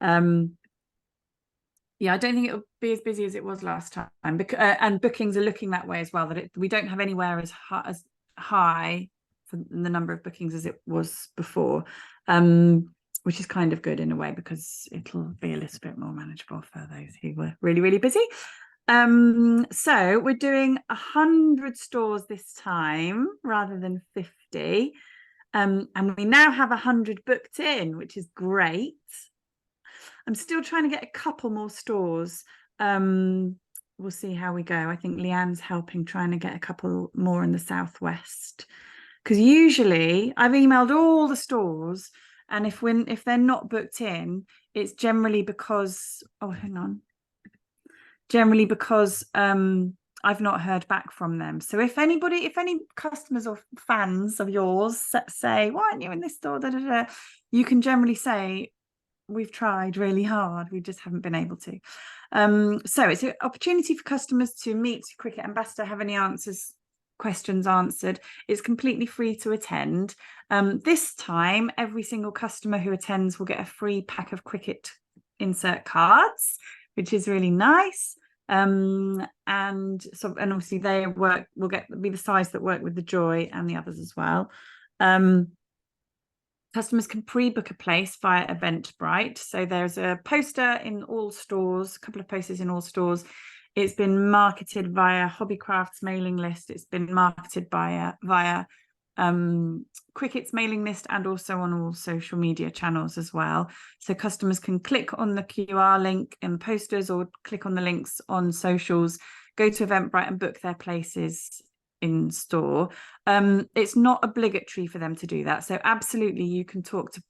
Yeah, I don't think it'll be as busy as it was last time, and bookings are looking that way as well. That we don't have anywhere as high for the number of bookings as it was before, which is kind of good in a way because it'll be a little bit more manageable for those who were really, really busy. So we're doing 100 stores this time rather than 50. And we now have 100 booked in, which is great. I'm still trying to get a couple more stores. We'll see how we go. I think Leanne's helping trying to get a couple more in the southwest. Because usually I've emailed all the stores, and if they're not booked in, it's generally because generally because I've not heard back from them. So if any customers or fans of yours say, why aren't you in this store? Da, da, da, you can generally say, we've tried really hard, we just haven't been able to. So it's an opportunity for customers to meet Cricket Ambassador, have any questions answered. It's completely free to attend. This time, every single customer who attends will get a free pack of cricket insert cards, which is really nice. And obviously they will be the size that work with the Joy and the others as well. Customers can pre-book a place via Eventbrite. So there's a poster in all stores, a couple of posters in all stores. It's been marketed via Hobbycraft's mailing list. It's been marketed via Cricket's mailing list and also on all social media channels as well. So customers can click on the QR link in the posters or click on the links on socials, go to Eventbrite and book their places in store. It's not obligatory for them to do that. So absolutely, you can talk to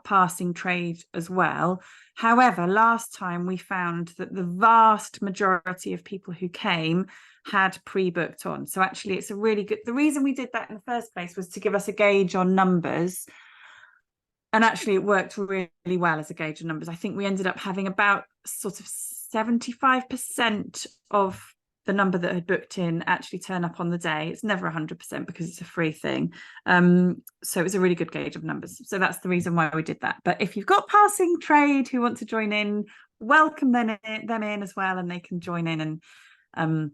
passing trade as well. However, last time we found that the vast majority of people who came had pre-booked on. So actually, it's a really good. The reason we did that in the first place was to give us a gauge on numbers. And actually, it worked really well as a gauge on numbers. I think we ended up having about sort of 75% of the number that had booked in actually turn up on the day. It's never 100% because it's a free thing. So it was a really good gauge of numbers. So that's the reason why we did that. But if you've got passing trade who want to join in, welcome them in as well, and they can join in and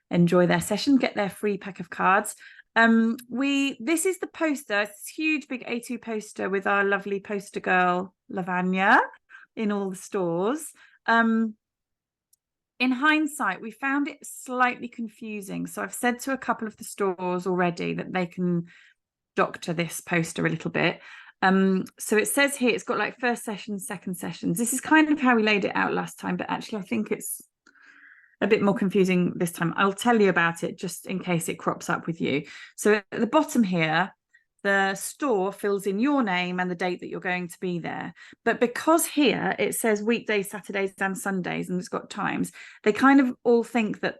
enjoy their session, get their free pack of cards. This is the poster. It's a huge big A2 poster with our lovely poster girl Lavanya in all the stores. In hindsight, we found it slightly confusing. So I've said to a couple of the stores already that they can doctor this poster a little bit. So it says here, it's got like first sessions, second sessions. This is kind of how we laid it out last time, but actually I think it's a bit more confusing this time. I'll tell you about it just in case it crops up with you. So at the bottom here, the store fills in your name and the date that you're going to be there. But because here it says weekdays, Saturdays and Sundays, and it's got times, they kind of all think that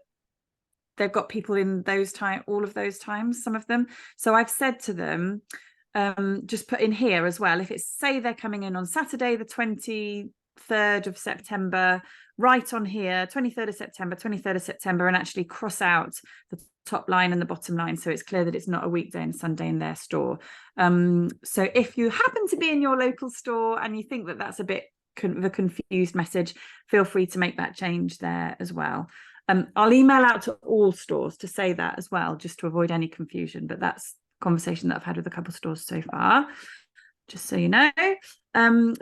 they've got people in those time, all of those times, some of them. So I've said to them, just put in here as well, if it's say they're coming in on Saturday, the 23rd of September, right on here, 23rd of September, and actually cross out the top line and the bottom line so it's clear that it's not a weekday and Sunday in their store. So if you happen to be in your local store and you think that that's a bit of a confused message, feel free to make that change there as well. I'll email out to all stores to say that as well, just to avoid any confusion, but that's a conversation that I've had with a couple of stores so far, just so you know.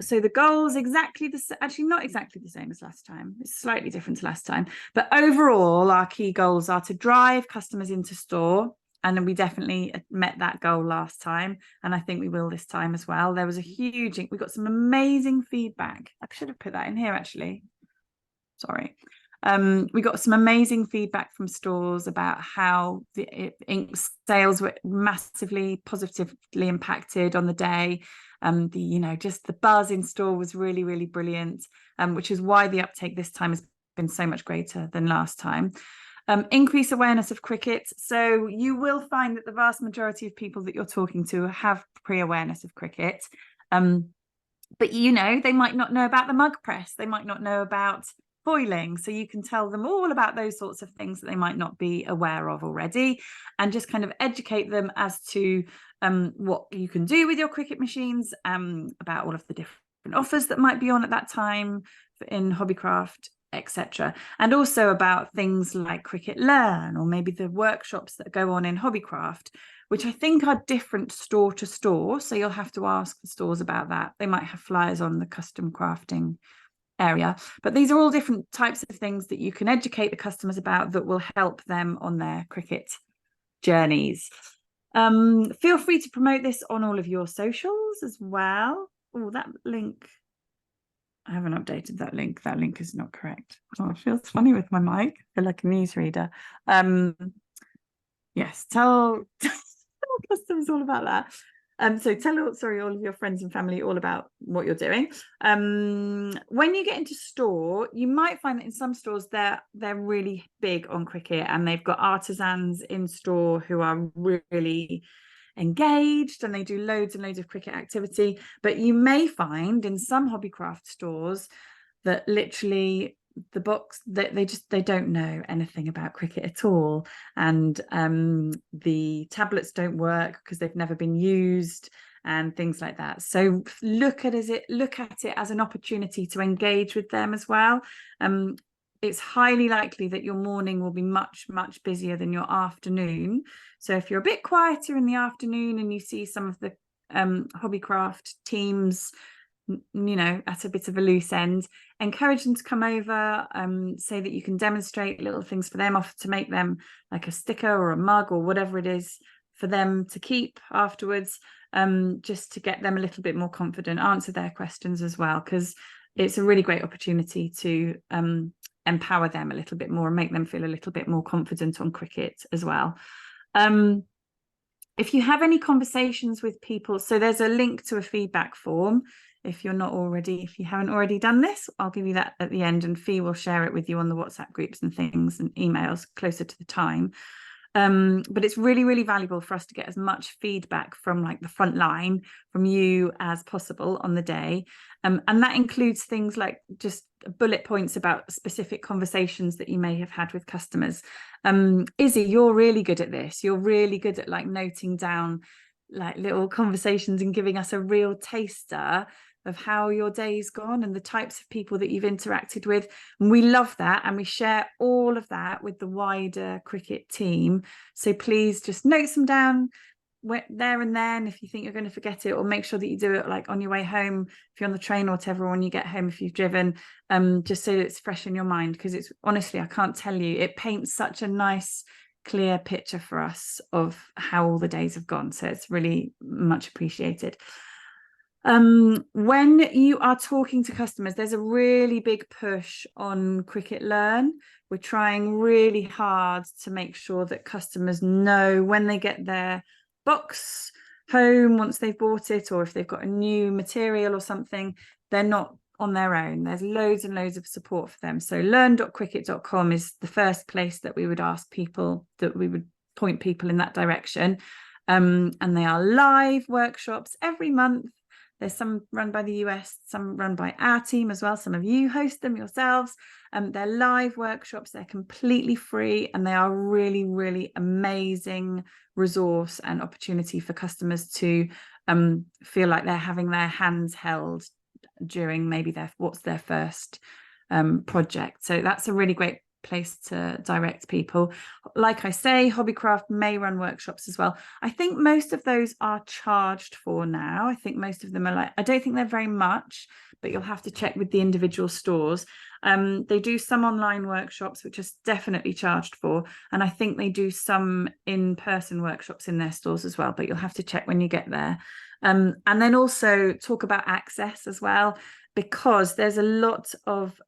So the goals actually not exactly the same as last time. It's slightly different to last time, but overall our key goals are to drive customers into store, and then we definitely met that goal last time, and I think we will this time as well. There was we got some amazing feedback. I should have put that in here actually, sorry. We got some amazing feedback from stores about how the ink sales were massively positively impacted on the day. Just the buzz in store was really, really brilliant, which is why the uptake this time has been so much greater than last time. Increase awareness of cricket. So you will find that the vast majority of people that you're talking to have pre-awareness of cricket. But they might not know about the mug press. They might not know about foiling. So you can tell them all about those sorts of things that they might not be aware of already, and just kind of educate them as to what you can do with your cricket machines, about all of the different offers that might be on at that time in Hobbycraft, etc. And also about things like Cricket Learn, or maybe the workshops that go on in Hobbycraft, which I think are different store to store. So you'll have to ask the stores about that. They might have flyers on the custom crafting area, but these are all different types of things that you can educate the customers about that will help them on their cricket journeys. Feel free to promote this on all of your socials as well. Oh, that link, I haven't updated that link. That link is not correct. Oh, it feels funny with my mic. I feel like a newsreader. Yes, tell customers all about that. So tell all of your friends and family all about what you're doing. When you get into store, you might find that in some stores they're really big on cricket, and they've got artisans in store who are really engaged, and they do loads and loads of cricket activity. But you may find in some Hobbycraft stores that literally the box they don't know anything about cricket at all, and the tablets don't work because they've never been used and things like that. So look at it as an opportunity to engage with them as well. It's highly likely that your morning will be much busier than your afternoon. So if you're a bit quieter in the afternoon and you see some of the Hobbycraft teams, at a bit of a loose end, encourage them to come over, say that you can demonstrate little things for them, offer to make them like a sticker or a mug or whatever it is for them to keep afterwards, just to get them a little bit more confident, answer their questions as well, because it's a really great opportunity to empower them a little bit more and make them feel a little bit more confident on cricket as well. If you have any conversations with people, so there's a link to a feedback form. If you haven't already done this, I'll give you that at the end, and Fee will share it with you on the WhatsApp groups and things and emails closer to the time. But it's really valuable for us to get as much feedback from like the front line from you as possible on the day. And that includes things like just bullet points about specific conversations that you may have had with customers. Izzy, you're really good at this. You're really good at like noting down like little conversations and giving us a real taster of how your day's gone and the types of people that you've interacted with. And we love that, and we share all of that with the wider cricket team. So please just note some down there and then if you think you're going to forget it, or make sure that you do it like on your way home if you're on the train, or whatever, when you get home if you've driven, just so it's fresh in your mind, because it's honestly, I can't tell you, it paints such a nice clear picture for us of how all the days have gone. So it's really much appreciated. When you are talking to customers, there's a really big push on Cricket Learn. We're trying really hard to make sure that customers know when they get their box home, once they've bought it, or if they've got a new material or something, they're not on their own. There's loads and loads of support for them. So learn.cricket.com is the first place that we would ask people, that we would point people in that direction. And they are live workshops every month. There's some run by the US, some run by our team as well. Some of you host them yourselves. They're live workshops. They're completely free, and they are really amazing resource and opportunity for customers to feel like they're having their hands held during maybe what's their first project. So that's a really great place to direct people. Like I say, Hobbycraft may run workshops as well. I think most of those are charged for now. I think most of them are I don't think they're very much, but you'll have to check with the individual stores. They do some online workshops, which is definitely charged for, and I think they do some in-person workshops in their stores as well, but you'll have to check when you get there. And then also talk about access as well, because there's a lot of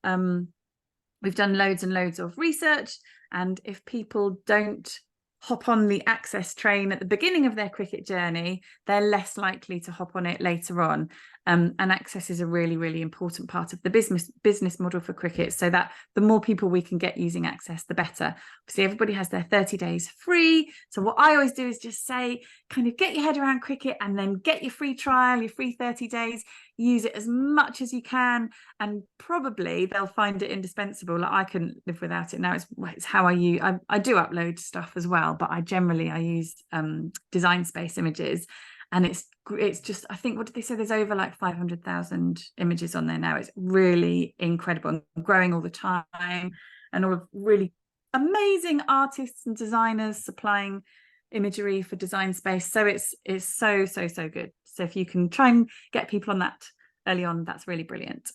we've done loads and loads of research, and if people don't hop on the access train at the beginning of their cricket journey, they're less likely to hop on it later on. And access is a really, really important part of the business model for cricket, so that the more people we can get using access, the better. Obviously, everybody has their 30 days free. So what I always do is just say, kind of get your head around cricket and then get your free trial, your free 30 days, use it as much as you can. And probably they'll find it indispensable. Like I couldn't live without it now. It's how I use, I do upload stuff as well, but I use Design Space images. And it's just, I think, what did they say? There's over like 500,000 images on there now. It's really incredible and growing all the time, and all of really amazing artists and designers supplying imagery for Design Space. So it's so good. So if you can try and get people on that early on, that's really brilliant.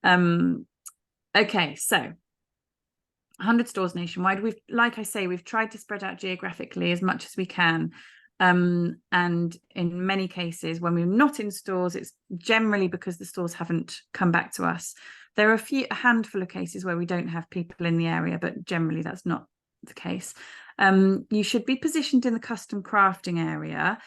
Okay, so 100 stores nationwide. Like I say, we've tried to spread out geographically as much as we can. And in many cases, when we're not in stores, it's generally because the stores haven't come back to us. There are a handful of cases where we don't have people in the area, but generally that's not the case. You should be positioned in the custom crafting area.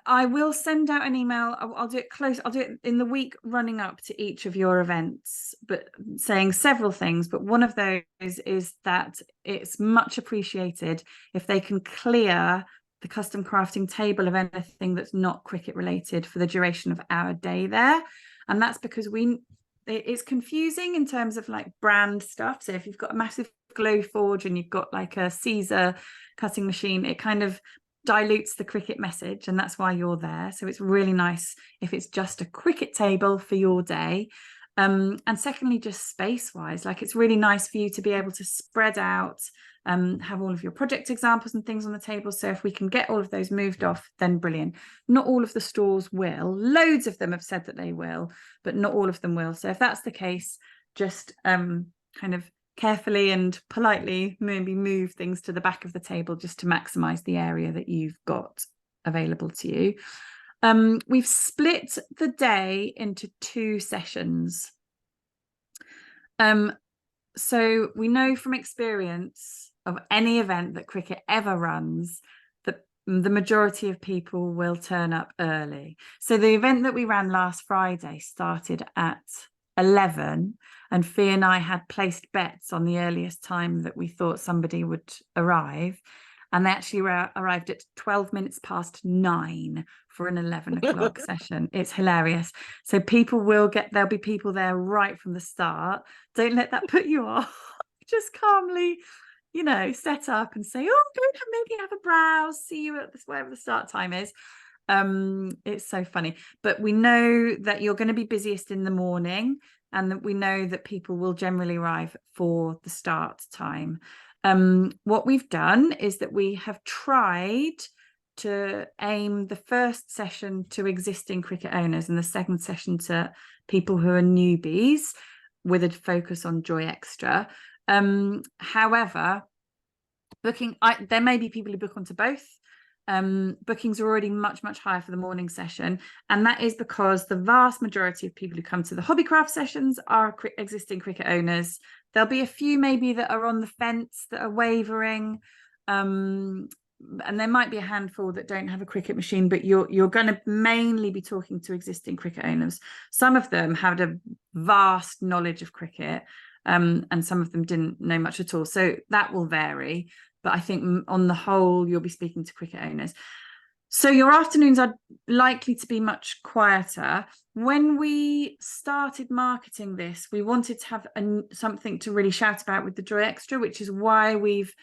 I will send out an email. I'll do it close. I'll do it in the week running up to each of your events, but saying several things. But one of those is that it's much appreciated if they can clear the custom crafting table of anything that's not cricket related for the duration of our day there. And that's because it's confusing in terms of like brand stuff. So if you've got a massive Glowforge and you've got like a Caesar cutting machine, it kind of dilutes the cricket message, and that's why you're there. So it's really nice if it's just a cricket table for your day. And secondly, just space wise, like it's really nice for you to be able to spread out, have all of your project examples and things on the table. So if we can get all of those moved off, then brilliant. Not all of the stores will. Loads of them have said that they will, but not all of them will. So if that's the case, just kind of carefully and politely maybe move things to the back of the table just to maximize the area that you've got available to you. We've split the day into 2 sessions. So we know from experience of any event that cricket ever runs that the majority of people will turn up early. So the event that we ran last Friday started at 11, and Fee and I had placed bets on the earliest time that we thought somebody would arrive, and they actually arrived at 12 minutes past 9 for an 11 o'clock session. It's hilarious. So there'll be people there right from the start. Don't let that put you off. Just calmly, set up and say, oh, go maybe have a browse, see you at whatever the start time is. It's so funny, but we know that you're going to be busiest in the morning, and that we know that people will generally arrive for the start time. What we've done is that we have tried to aim the first session to existing cricket owners and the second session to people who are newbies, with a focus on Joy Extra. However, there may be people who book onto both. Bookings are already much higher for the morning session, and that is because the vast majority of people who come to the Hobbycraft sessions are existing cricket owners. There'll be a few maybe that are on the fence, that are wavering, and there might be a handful that don't have a cricket machine, but you're going to mainly be talking to existing cricket owners. Some of them had a vast knowledge of cricket, and some of them didn't know much at all, so that will vary. But I think on the whole, you'll be speaking to cricket owners. So your afternoons are likely to be much quieter. When we started marketing this, we wanted to have something to really shout about with the Joy Extra, which is why we've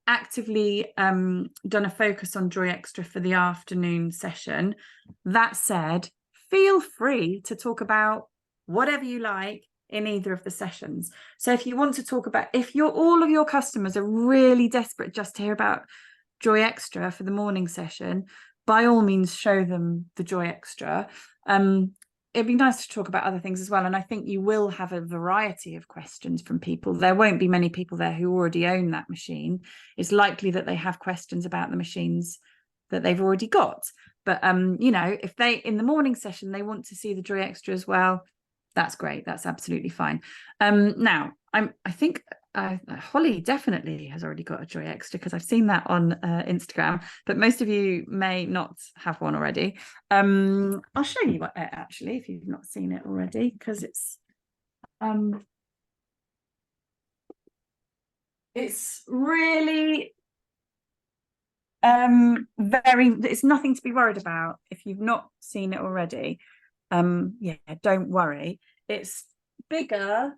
actively done a focus on Joy Extra for the afternoon session. That said, feel free to talk about whatever you like in either of the sessions. So if you want to talk about, if all of your customers are really desperate just to hear about Joy Extra for the morning session, by all means show them the Joy Extra. It'd be nice to talk about other things as well, and I think you will have a variety of questions from people. There won't be many people there who already own that machine. It's likely that they have questions about the machines that they've already got, but if they, in the morning session, they want to see the Joy Extra as well, that's great. That's absolutely fine. Now, I think Holly definitely has already got a Joy Extra because I've seen that on Instagram, but most of you may not have one already. I'll show you what actually, if you've not seen it already, because it's really it's nothing to be worried about if you've not seen it already. Yeah, don't worry. It's bigger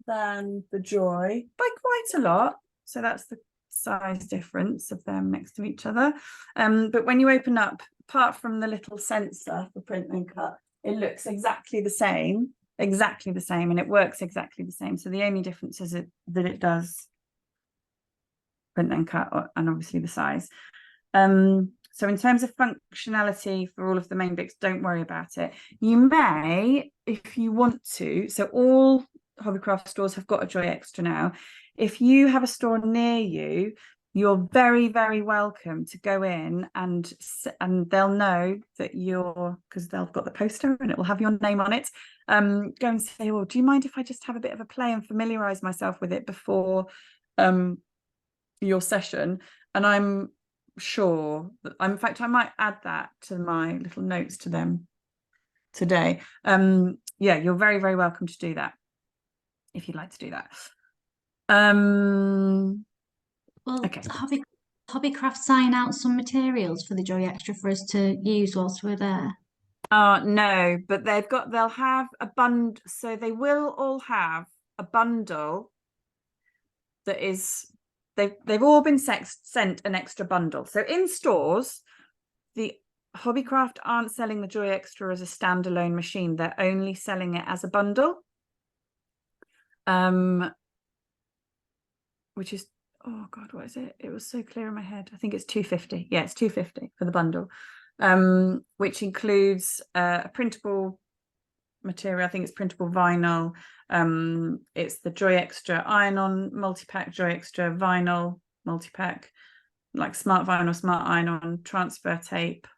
than the Joy by quite a lot, so that's the size difference of them next to each other. But when you open up, apart from the little sensor for print and cut, it looks exactly the same, and it works exactly the same. So the only difference is that it does print and cut, and obviously the size. So in terms of functionality for all of the main bits, don't worry about it. You may, if you want to, so all Hobbycraft stores have got a Joy Extra now. If you have a store near you, you're very, very welcome to go in and they'll know that because they've got the poster and it will have your name on it. Go and say, well, do you mind if I just have a bit of a play and familiarize myself with it before your session? And I'm sure that, in fact, I might add that to my little notes to them today. Yeah, you're very, very welcome to do that if you'd like to do that. Well, okay. Hobbycraft sign out some materials for the Joy Extra for us to use whilst we're there. No, but they'll have a bundle, so they will all have a bundle that is they've all been sent an extra bundle. So in stores, the Hobbycraft aren't selling the Joy Extra as a standalone machine. They're only selling it as a bundle. Which is, oh God, what is it? It was so clear in my head. I think it's 250. Yeah, it's 250 for the bundle, which includes a printable material. I think it's printable vinyl. It's the Joy Extra iron-on multi-pack, Joy Extra vinyl multi-pack, like smart vinyl, smart iron-on, transfer tape,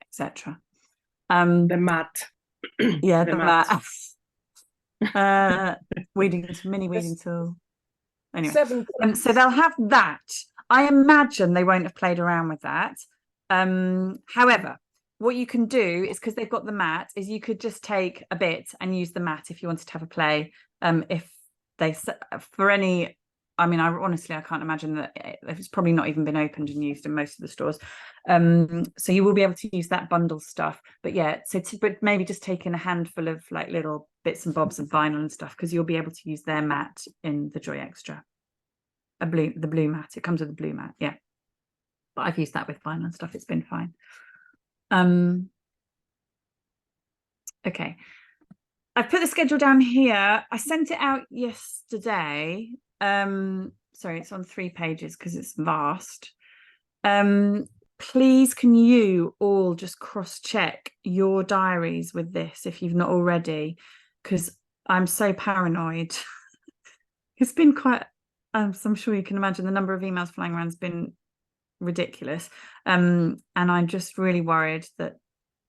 etc. The mat. Yeah, the mat. Mini weeding tool. Anyway, so they'll have that. I imagine they won't have played around with that. However, what you can do is, because they've got the mat, is you could just take a bit and use the mat if you wanted to have a play. If they, for any, I mean, honestly, I can't imagine that it's probably not even been opened and used in most of the stores. So you will be able to use that bundle stuff. But yeah, but maybe just taking a handful of like little bits and bobs of vinyl and stuff, because you'll be able to use their mat in the Joy Extra. The blue mat. It comes with a blue mat, yeah. But I've used that with vinyl and stuff. It's been fine. Okay. I've put the schedule down here. I sent it out yesterday. Sorry, it's on 3 pages because it's vast. Please, can you all just cross-check your diaries with this if you've not already? Because I'm so paranoid. It's been quite, I'm sure you can imagine the number of emails flying around has been ridiculous. And I'm just really worried that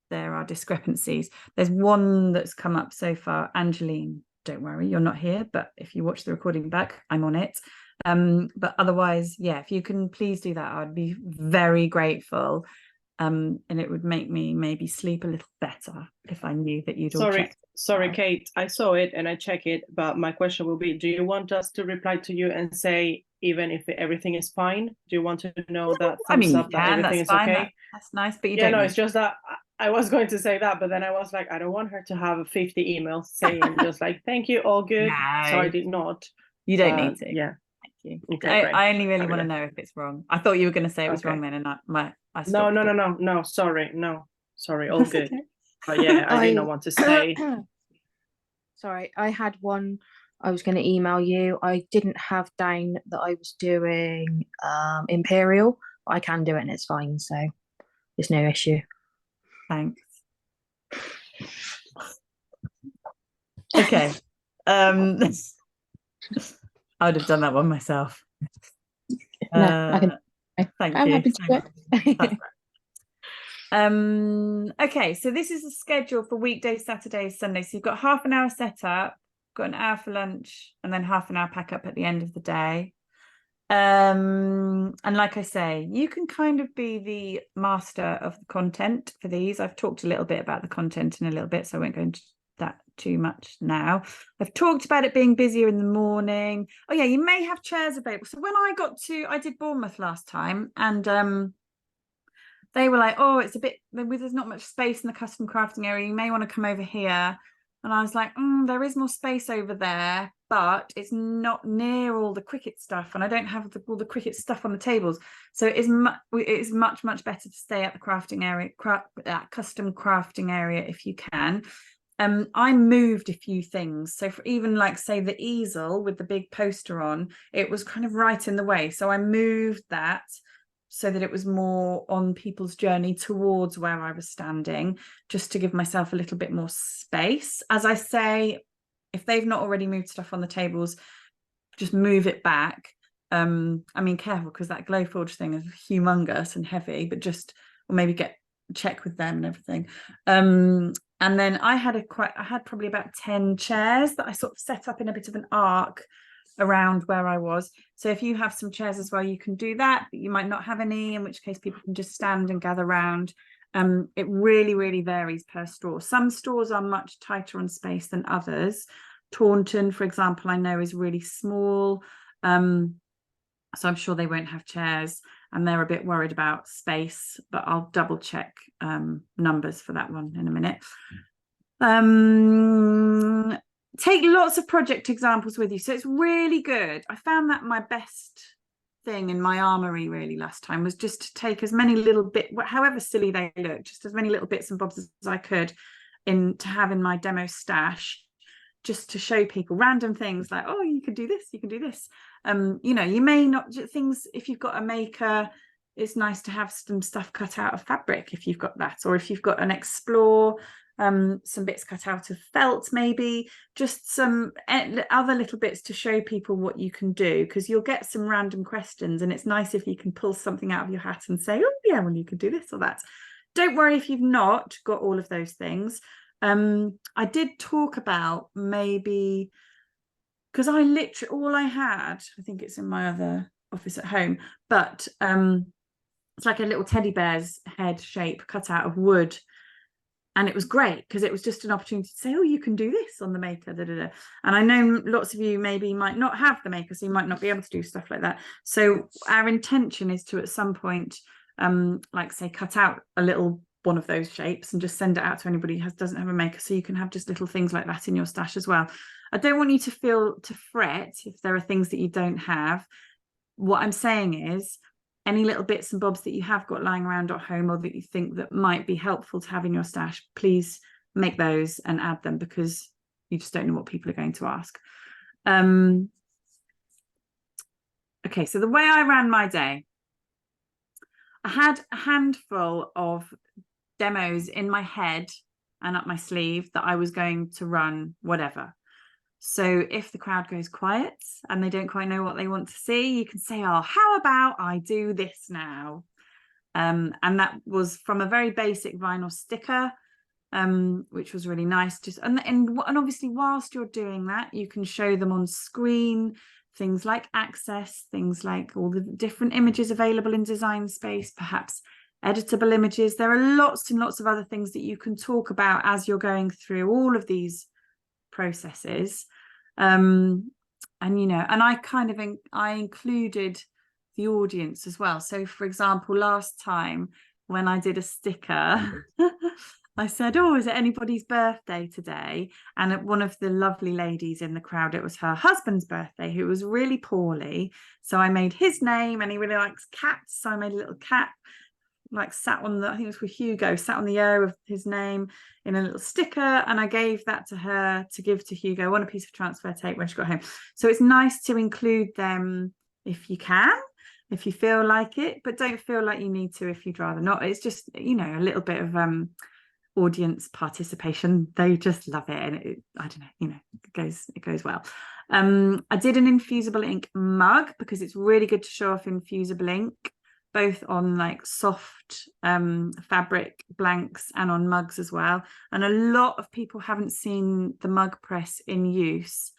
there are discrepancies. There's one that's come up so far. Angeline, don't worry, you're not here, but if you watch the recording back, I'm on it. But otherwise, yeah, if you can please do that, I'd be very grateful. And it would make me maybe sleep a little better if I knew that you'd all checked. Sorry, Kate, I saw it and I check it, but my question will be, do you want us to reply to you and say, even if everything is fine, do you want to know that thumbs up that everything is okay? That's nice, but you don't. It's just that I was going to say that, but then I was like, I don't want her to have 50 emails saying just like, thank you, all good. No. So I did not. You don't need to. Yeah. Thank you. Okay, I only really want to know if it's wrong. I thought you were going to say it was wrong then, and I stopped. No, sorry, all good. Okay. But yeah, I did not want to say. Sorry, I had one I was going to email you. I didn't have down that I was doing Imperial, but I can do it and it's fine, so there's no issue. Thanks. Okay. I would have done that one myself. No, I can. Thank I'm you. happy to do it. Okay, so this is the schedule for weekdays, Saturdays, Sundays. So you've got half an hour set up, got an hour for lunch, and then half an hour pack up at the end of the day. And like I say, you can kind of be the master of the content for these. I've talked a little bit about the content in a little bit, so I won't go into that too much now. I've talked about it being busier in the morning. Oh yeah, you may have chairs available. So when I did Bournemouth last time, and they were like, oh, it's a bit, there's not much space in the custom crafting area, you may want to come over here. And I was like, there is more space over there, but it's not near all the Cricut stuff, and I don't have all the Cricut stuff on the tables. So it is much, much better to stay at the crafting area, custom crafting area if you can. I moved a few things. So for even like, say, the easel with the big poster on, it was kind of right in the way. So I moved that so that it was more on people's journey towards where I was standing, just to give myself a little bit more space. As I say, if they've not already moved stuff on the tables, just move it back. I mean, careful, because that Glowforge thing is humongous and heavy, but or maybe check with them and everything. And then I had probably about 10 chairs that I sort of set up in a bit of an arc around where I was. So if you have some chairs as well, you can do that, but you might not have any, in which case people can just stand and gather around. It really, really varies per store. Some stores are much tighter on space than others. Taunton, for example, I know is really small. So I'm sure they won't have chairs, and they're a bit worried about space, but I'll double check numbers for that one in a minute. Take lots of project examples with you. So it's really good. I found that my best thing in my armory really last time was just to take as many little bits, however silly they look, just as many little bits and bobs as I could to have in my demo stash, just to show people random things like, oh, you can do this, you can do this. You may not, things, if you've got a maker, it's nice to have some stuff cut out of fabric if you've got that, or if you've got an Explore, some bits cut out of felt, maybe just some other little bits to show people what you can do, because you'll get some random questions, and it's nice if you can pull something out of your hat and say, oh yeah, well, you can do this or that. Don't worry if you've not got all of those things. I did talk about maybe, because I literally, all I had, I think it's in my other office at home, but it's like a little teddy bear's head shape cut out of wood. And it was great because it was just an opportunity to say, oh, you can do this on the maker. And I know lots of you maybe might not have the maker, so you might not be able to do stuff like that. So our intention is to, at some point, like say, cut out a little one of those shapes and just send it out to anybody who doesn't have a maker, so you can have just little things like that in your stash as well. I don't want you to fret if there are things that you don't have. What I'm saying is, any little bits and bobs that you have got lying around at home, or that you think that might be helpful to have in your stash, please make those and add them, because you just don't know what people are going to ask. Okay, so the way I ran my day, I had a handful of demos in my head and up my sleeve that I was going to run whatever. So if the crowd goes quiet and they don't quite know what they want to see, you can say, oh, how about I do this now? And that was from a very basic vinyl sticker, which was really nice. And obviously, whilst you're doing that, you can show them on screen, things like access, things like all the different images available in Design Space, perhaps editable images. There are lots and lots of other things that you can talk about as you're going through all of these processes. And I included the audience as well. So for example, last time when I did a sticker, I said, oh, is it anybody's birthday today? And one of the lovely ladies in the crowd, it was her husband's birthday, who was really poorly. So I made his name, and he really likes cats. So I made a little cat, like sat on I think it was for Hugo, sat on the O of his name in a little sticker, and I gave that to her to give to Hugo on a piece of transfer tape when she got home. So it's nice to include them if you can, if you feel like it, but don't feel like you need to if you'd rather not. It's just, a little bit of audience participation. They just love it, and I don't know, it goes well. I did an infusible ink mug because it's really good to show off infusible ink. both on like soft fabric blanks and on mugs as well. And a lot of people haven't seen the mug press in use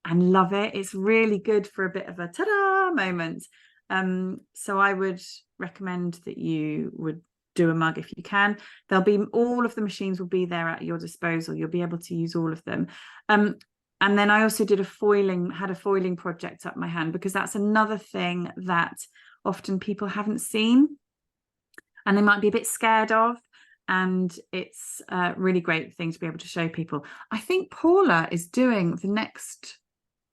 and love it. It's really good for a bit of a ta-da moment. So I would recommend that you would do a mug if you can. There'll be, all of the machines will be there at your disposal. You'll be able to use all of them. And then I also did had a foiling project up my hand, because that's another thing that often people haven't seen and they might be a bit scared of. And it's a really great thing to be able to show people. I think Paula is doing the next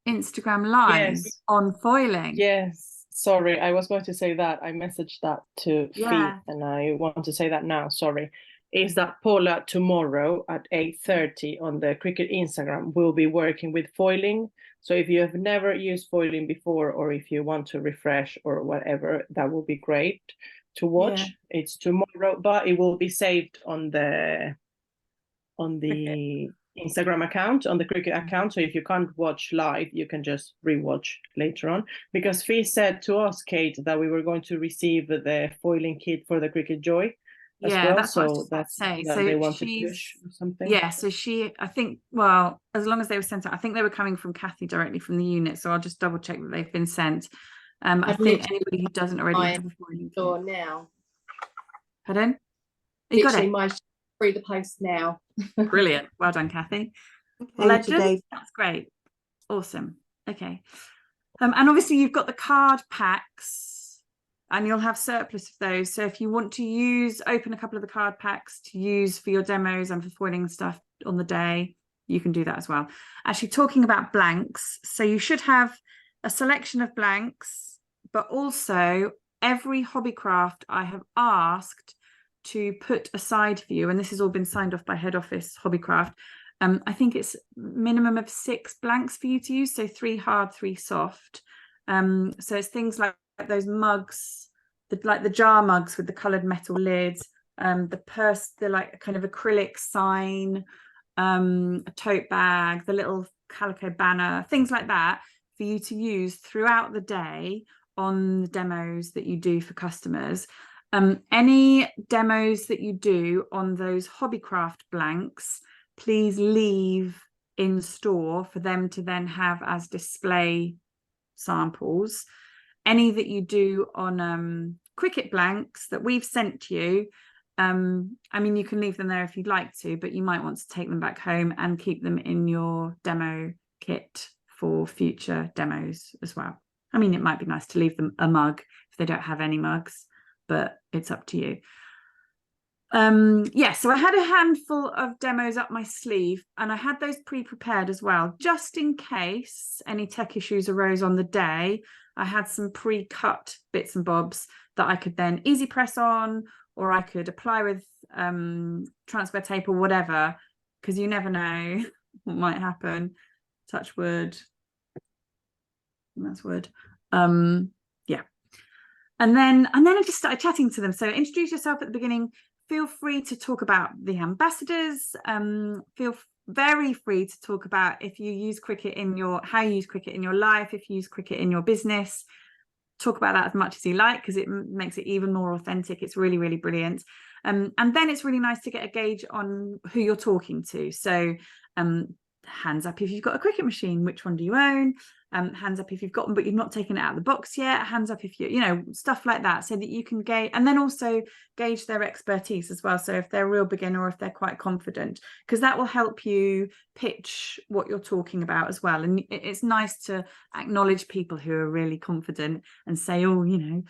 Instagram live on foiling. Yes, sorry, I was going to say that. I messaged that to Fee, and I want to say that now, sorry. Is that Paula tomorrow at 8:30 on the Cricut Instagram will be working with foiling. So if you have never used foiling before, or if you want to refresh or whatever, that will be great to watch. Yeah. It's tomorrow, but it will be saved on the Instagram account, on the Cricut account. So if you can't watch live, you can just rewatch later on. Because Fee said to us, Kate, that we were going to receive the foiling kit for the Cricut Joy. Yeah, well. that's so what I was saying. So they want to push or something. Yeah, so I think, well, as long as they were sent out, I think they were coming from Kathy directly from the unit. So I'll just double check that they've been sent. I think anybody who doesn't already have a foiling door kit. now. Pardon? You got it? My through the post now. Brilliant. Well done, Kathy. Legend. That's great. Awesome. Okay. And obviously you've got the card packs, and you'll have surplus of those. So if you want to open a couple of the card packs to use for your demos and for foiling stuff on the day, you can do that as well. Actually, talking about blanks, so you should have a selection of blanks, but also every Hobbycraft I have asked to put aside for you, and this has all been signed off by head office Hobbycraft. I think it's minimum of 6 blanks for you to use, so 3 hard, 3 soft. So it's things like those mugs, like the jar mugs with the coloured metal lids, the like kind of acrylic sign, a tote bag, the little calico banner, things like that for you to use throughout the day on the demos that you do for customers. Any demos that you do on those Hobbycraft blanks, please leave in store for them to then have as display samples. Any that you do on Cricut blanks that we've sent you, I mean, you can leave them there if you'd like to, but you might want to take them back home and keep them in your demo kit for future demos as well. I mean, it might be nice to leave them a mug if they don't have any mugs, but it's up to you. Yeah, so I had a handful of demos up my sleeve, and I had those pre-prepared as well, just in case any tech issues arose on the day. I had some pre-cut bits and bobs that I could then easy press on, or I could apply with transfer tape or whatever, because you never know what might happen. Touch wood. That's wood. Yeah. And then I just started chatting to them. So introduce yourself at the beginning. Feel free to talk about the ambassadors. Feel very free to talk about if you use Cricut how you use Cricut in your life, if you use Cricut in your business. Talk about that as much as you like, because it makes it even more authentic. It's really, really brilliant. And then it's really nice to get a gauge on who you're talking to. So hands up if you've got a Cricut machine, which one do you own? Hands up if you've got one but you've not taken it out of the box yet. Hands up if you know, stuff like that, so that you can gauge, and then also gauge their expertise as well. So if they're a real beginner or if they're quite confident, because that will help you pitch what you're talking about as well. And it's nice to acknowledge people who are really confident and say, oh, you know,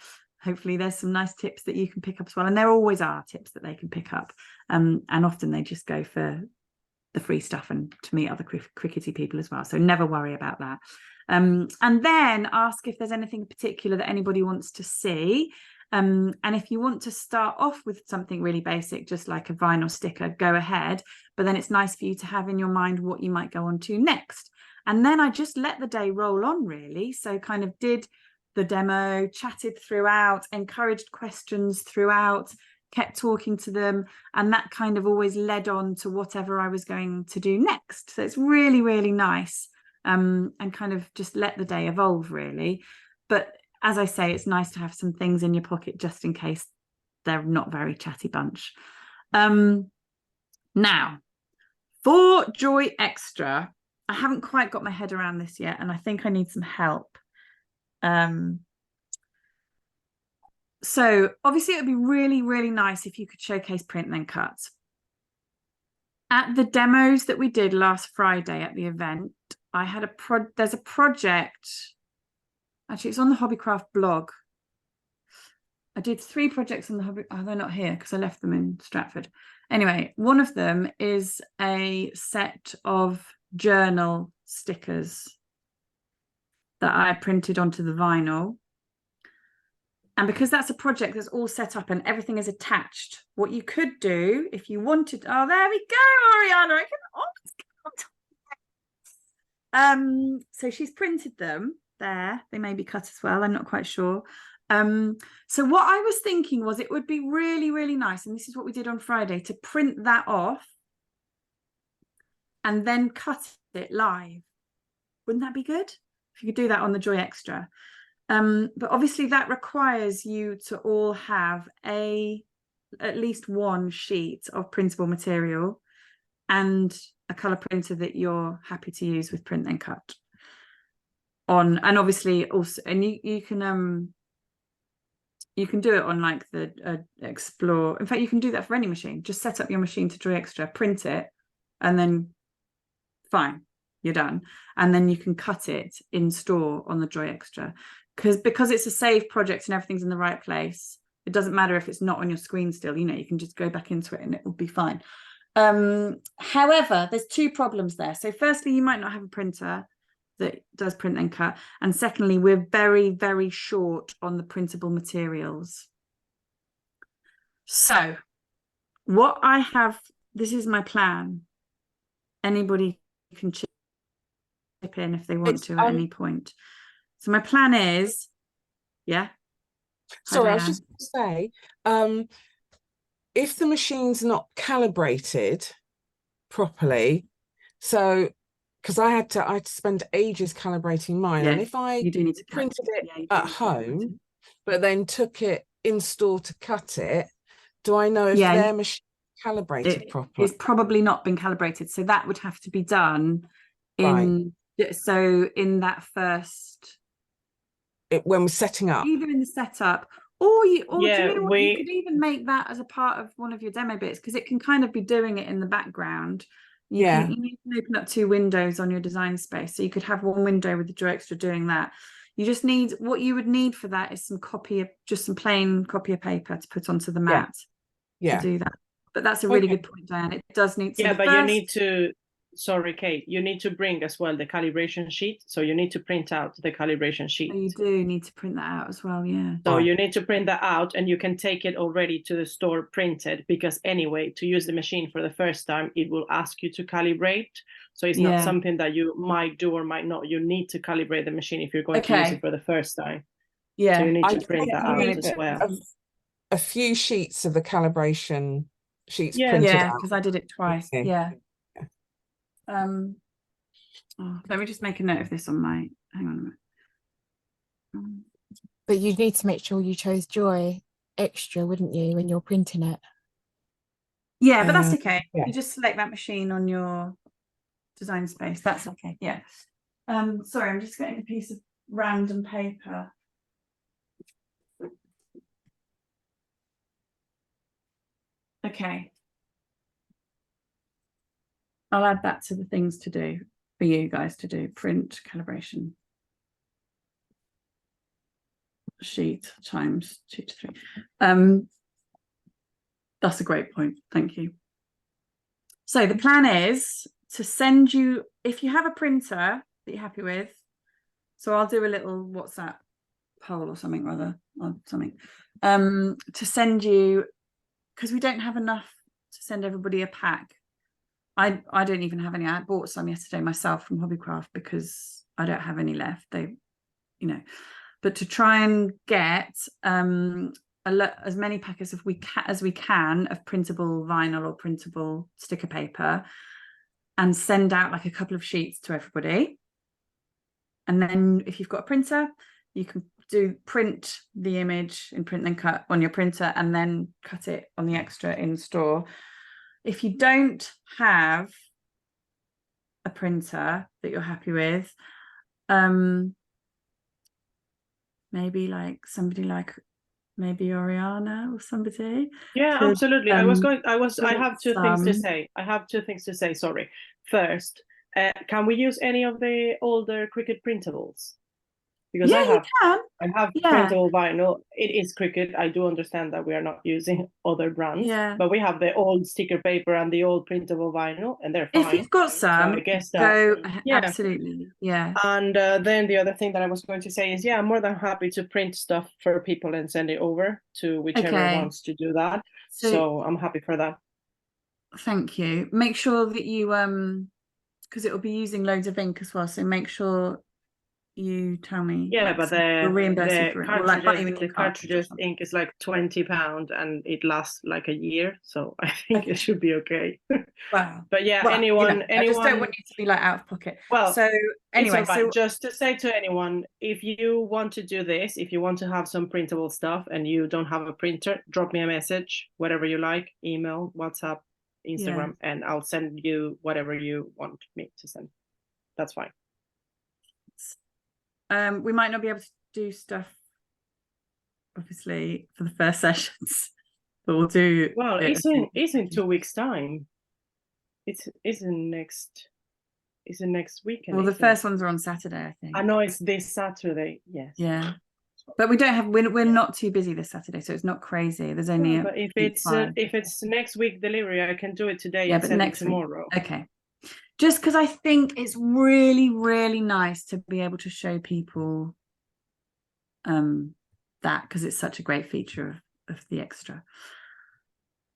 hopefully there's some nice tips that you can pick up as well. And there always are tips that they can pick up, and often they just go for the free stuff and to meet other crickety people as well. So never worry about that. And then ask if there's anything in particular that anybody wants to see. And if you want to start off with something really basic, just like a vinyl sticker, go ahead. But then it's nice for you to have in your mind what you might go on to next. And then I just let the day roll on, really. So kind of did the demo, chatted throughout, encouraged questions throughout, kept talking to them, and that kind of always led on to whatever I was going to do next. So it's really, really nice, and kind of just let the day evolve, really. But as I say, it's nice to have some things in your pocket just in case they're not very chatty bunch. Now, for Joy Extra, I haven't quite got my head around this yet, and I think I need some help. So obviously it would be really, really nice if you could showcase print and then cut. At the demos that we did last Friday at the event, I had there's a project, actually it's on the Hobbycraft blog. I did 3 projects on the Hobby, oh, they're not here because I left them in Stratford. Anyway, one of them is a set of journal stickers that I printed onto the vinyl. And because that's a project that's all set up and everything is attached, what you could do if you wanted, oh, there we go, Ariana. I can so she's printed them there. They may be cut as well. I'm not quite sure. So what I was thinking was it would be really, really nice, and this is what we did on Friday, to print that off and then cut it live. Wouldn't that be good? If you could do that on the Joy Extra. But obviously that requires you to all have at least one sheet of printable material and a colour printer that you're happy to use with print and cut on. And obviously also, and you can do it on like the Explore. In fact, you can do that for any machine. Just set up your machine to Joy Extra, print it, and then fine, you're done. And then you can cut it in store on the Joy Extra. Because it's a saved project and everything's in the right place, it doesn't matter if it's not on your screen still, you can just go back into it and it will be fine. However, there's 2 problems there. So firstly, you might not have a printer that does print and cut. And secondly, we're very, very short on the printable materials. So what I have, this is my plan. Anybody can chip in if they want to at any point. So my plan is, yeah. Sorry, I was just going to say, if the machine's not calibrated properly, so because I had to spend ages calibrating mine, and if I printed it at home, but then took it in store to cut it, do I know if their machine is calibrated properly? It's probably not been calibrated, so that would have to be done in in that first. When we're setting up, either in the setup, or you could even make that as a part of one of your demo bits, because it can kind of be doing it in the background. You can open up 2 windows on your design space, so you could have one window with the Joy Extra doing that. You just need, what you would need for that is some plain copier paper to put onto the mat to do that. But that's a really good point, Diane. It does need to. But you need to. Sorry, Kate, you need to bring as well the calibration sheet. So you need to print out the calibration sheet. Oh, you do need to print that out as well, yeah. So you need to print that out, and you can take it already to the store printed, because anyway, to use the machine for the first time, it will ask you to calibrate. So it's not something that you might do or might not. You need to calibrate the machine if you're going to use it for the first time. Yeah. So you need to print that out as well. A few sheets of the calibration sheets printed out. Because I did it twice. Yeah. Let me just make a note of this on my, hang on a minute. But you'd need to make sure you chose Joy Extra, wouldn't you, when you're printing it? Yeah, but that's okay. You just select that machine on your design space. That's okay. Yeah. Sorry, I'm just getting a piece of random paper. Okay. I'll add that to the things to do for you guys to do. Print calibration sheet times 2 to 3. That's a great point. Thank you. So the plan is to send you, if you have a printer that you're happy with, so I'll do a little WhatsApp poll or something rather, or something, to send you, because we don't have enough to send everybody a pack. I don't even have any. I bought some yesterday myself from Hobbycraft because I don't have any left. But to try and get as many packets as we can of printable vinyl or printable sticker paper, and send out like a couple of sheets to everybody. And then if you've got a printer, you can print the image in print and cut on your printer and then cut it on the extra in store. If you don't have a printer that you're happy with, maybe like somebody like maybe Oriana or somebody. Yeah, could, absolutely. I have two things to some- say. I have two things to say, sorry. First, can we use any of the older Cricut printables? Because Yeah, you can. I have Yeah. printable vinyl. It is Cricut. I do understand that we are not using other brands, Yeah. but we have the old sticker paper and the old printable vinyl, and they're fine. If you've got some, I guess that, go yeah. absolutely. Yeah. And then the other thing that I was going to say is, yeah, I'm more than happy to print stuff for people and send it over to whichever Okay. wants to do that. So- So I'm happy for that. Thank you. Make sure that you because it will be using loads of ink as well. So make sure you tell me. Yeah, like, but we'll reimburse you for it. Or like buy you a new the cartridge or cartridges something. ink is like £20 and it lasts like a year. So I think it should be okay. Wow. But yeah, Well, you know, I just don't anyone. want you to be like out of pocket. Well, so anyway, it's all right. so Just to say to anyone, if you want to do this, if you want to have some printable stuff and you don't have a printer, drop me a message, whatever you like, email, WhatsApp, Instagram, and I'll send you whatever you want me to send. That's fine. we might not be able to do stuff obviously for the first sessions, but we'll do. Well, it's in 2 weeks' time. It's in next weekend. Well, the isn't first it? ones are on Saturday, I think. I know it's this Saturday. Yes. Yeah, but we don't have. We're not too busy this Saturday, so it's not crazy. There's only. Yeah, but if it's next week delivery, I can do it today and but send it next tomorrow. week. Okay. Just because I think it's really, really nice to be able to show people that, because it's such a great feature of the extra.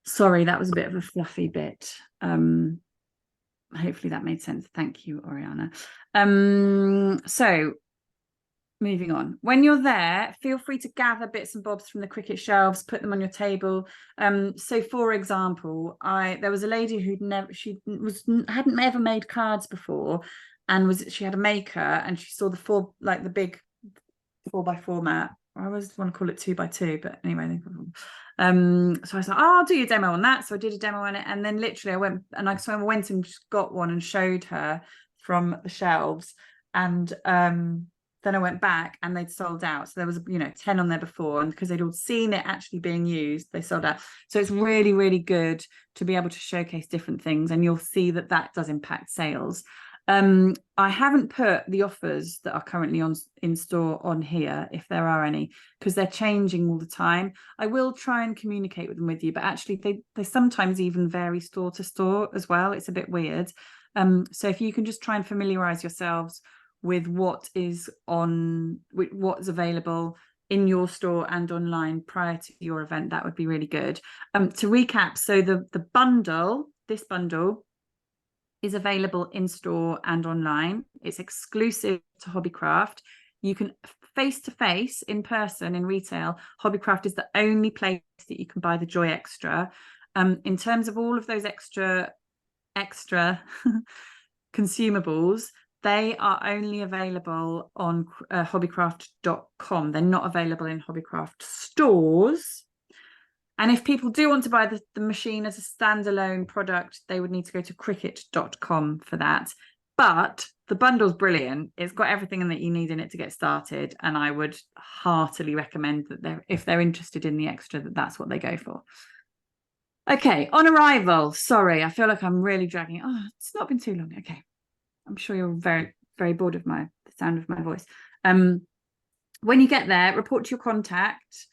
Sorry, that was a bit of a fluffy bit. Hopefully that made sense. Thank you, Oriana. So moving on. When you're there, feel free to gather bits and bobs from the Cricut shelves, put them on your table. So for example, there was a lady who'd hadn't ever made cards before, and she had a maker, and she saw the big 4x4 mat. I always want to call it 2x2, but anyway. So I was like, oh, I'll do your demo on that. So I did a demo on it, and then literally I went and just got one and showed her from the shelves, and then I went back and they'd sold out. So there was 10 on there before, and because they'd all seen it actually being used, they sold out. So it's really, really good to be able to showcase different things, and you'll see that does impact sales. I haven't put the offers that are currently in store on here, if there are any, because they're changing all the time. I will try and communicate with you, but actually they sometimes even vary store to store as well. It's a bit weird. So if you can just try and familiarize yourselves with what's available in your store and online prior to your event, that would be really good. To recap, so this bundle is available in store and online. It's exclusive to Hobbycraft. You can face-to-face, in person, in retail. Hobbycraft is the only place that you can buy the Joy Extra. In terms of all of those extra consumables, they are only available on hobbycraft.com. They're not available in Hobbycraft stores. And if people do want to buy the machine as a standalone product, they would need to go to Cricut.com for that. But the bundle's brilliant. It's got everything that you need in it to get started. And I would heartily recommend that if they're interested in the extra, that's what they go for. Okay, on arrival. Sorry, I feel like I'm really dragging. Oh, it's not been too long. Okay. I'm sure you're very, very bored of the sound of my voice. When you get there, report to your contact.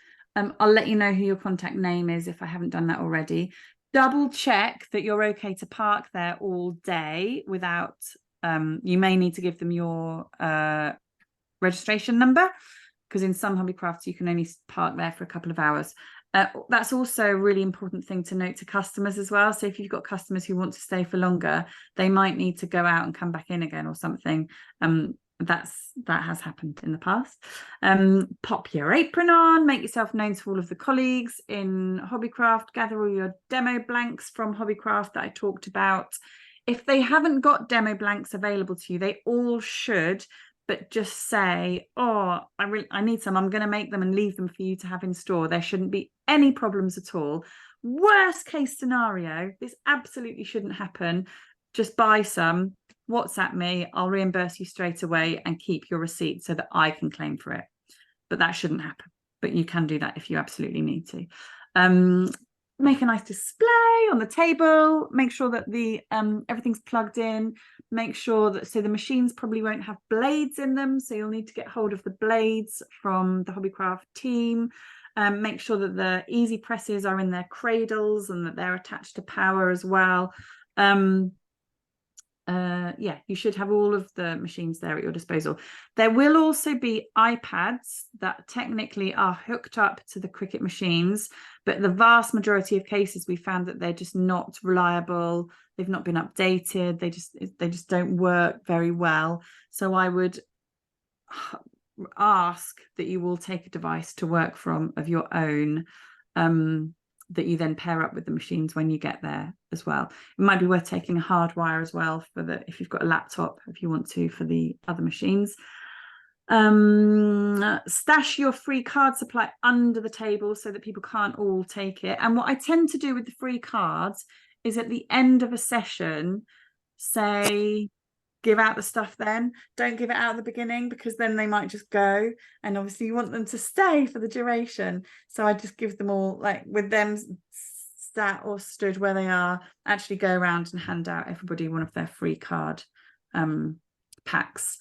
I'll let you know who your contact name is if I haven't done that already. Double check that you're okay to park there all day without, you may need to give them your registration number, because in some Hobbycrafts you can only park there for a couple of hours. That's also a really important thing to note to customers as well. So if you've got customers who want to stay for longer, they might need to go out and come back in again or something. That has happened in the past. Pop your apron on, make yourself known to all of the colleagues in Hobbycraft, gather all your demo blanks from Hobbycraft that I talked about. If they haven't got demo blanks available to you, they all should but just say, oh, I need some, I'm going to make them and leave them for you to have in store. There shouldn't be any problems at all. Worst case scenario, this absolutely shouldn't happen. Just buy some, WhatsApp me, I'll reimburse you straight away and keep your receipt so that I can claim for it. But that shouldn't happen. But you can do that if you absolutely need to. Make a nice display on the table, make sure that the everything's plugged in, make sure that, so the machines probably won't have blades in them, so you'll need to get hold of the blades from the Hobbycraft team. Make sure that the easy presses are in their cradles and that they're attached to power as well. Yeah, you should have all of the machines there at your disposal. There will also be iPads that technically are hooked up to the Cricut machines, but the vast majority of cases we found that they're just not reliable. They've not been updated. They just don't work very well. So I would ask that you will take a device to work from of your own, that you then pair up with the machines when you get there as well. It might be worth taking a hard wire as well for the, if you've got a laptop, if you want to, for the other machines. Stash your free card supply under the table so that people can't all take it. And what I tend to do with the free cards is at the end of a session, say, give out the stuff then. Don't give it out at the beginning, because then they might just go, and obviously you want them to stay for the duration. So I just give them all, like with them sat or stood where they are, actually go around and hand out everybody one of their free card packs.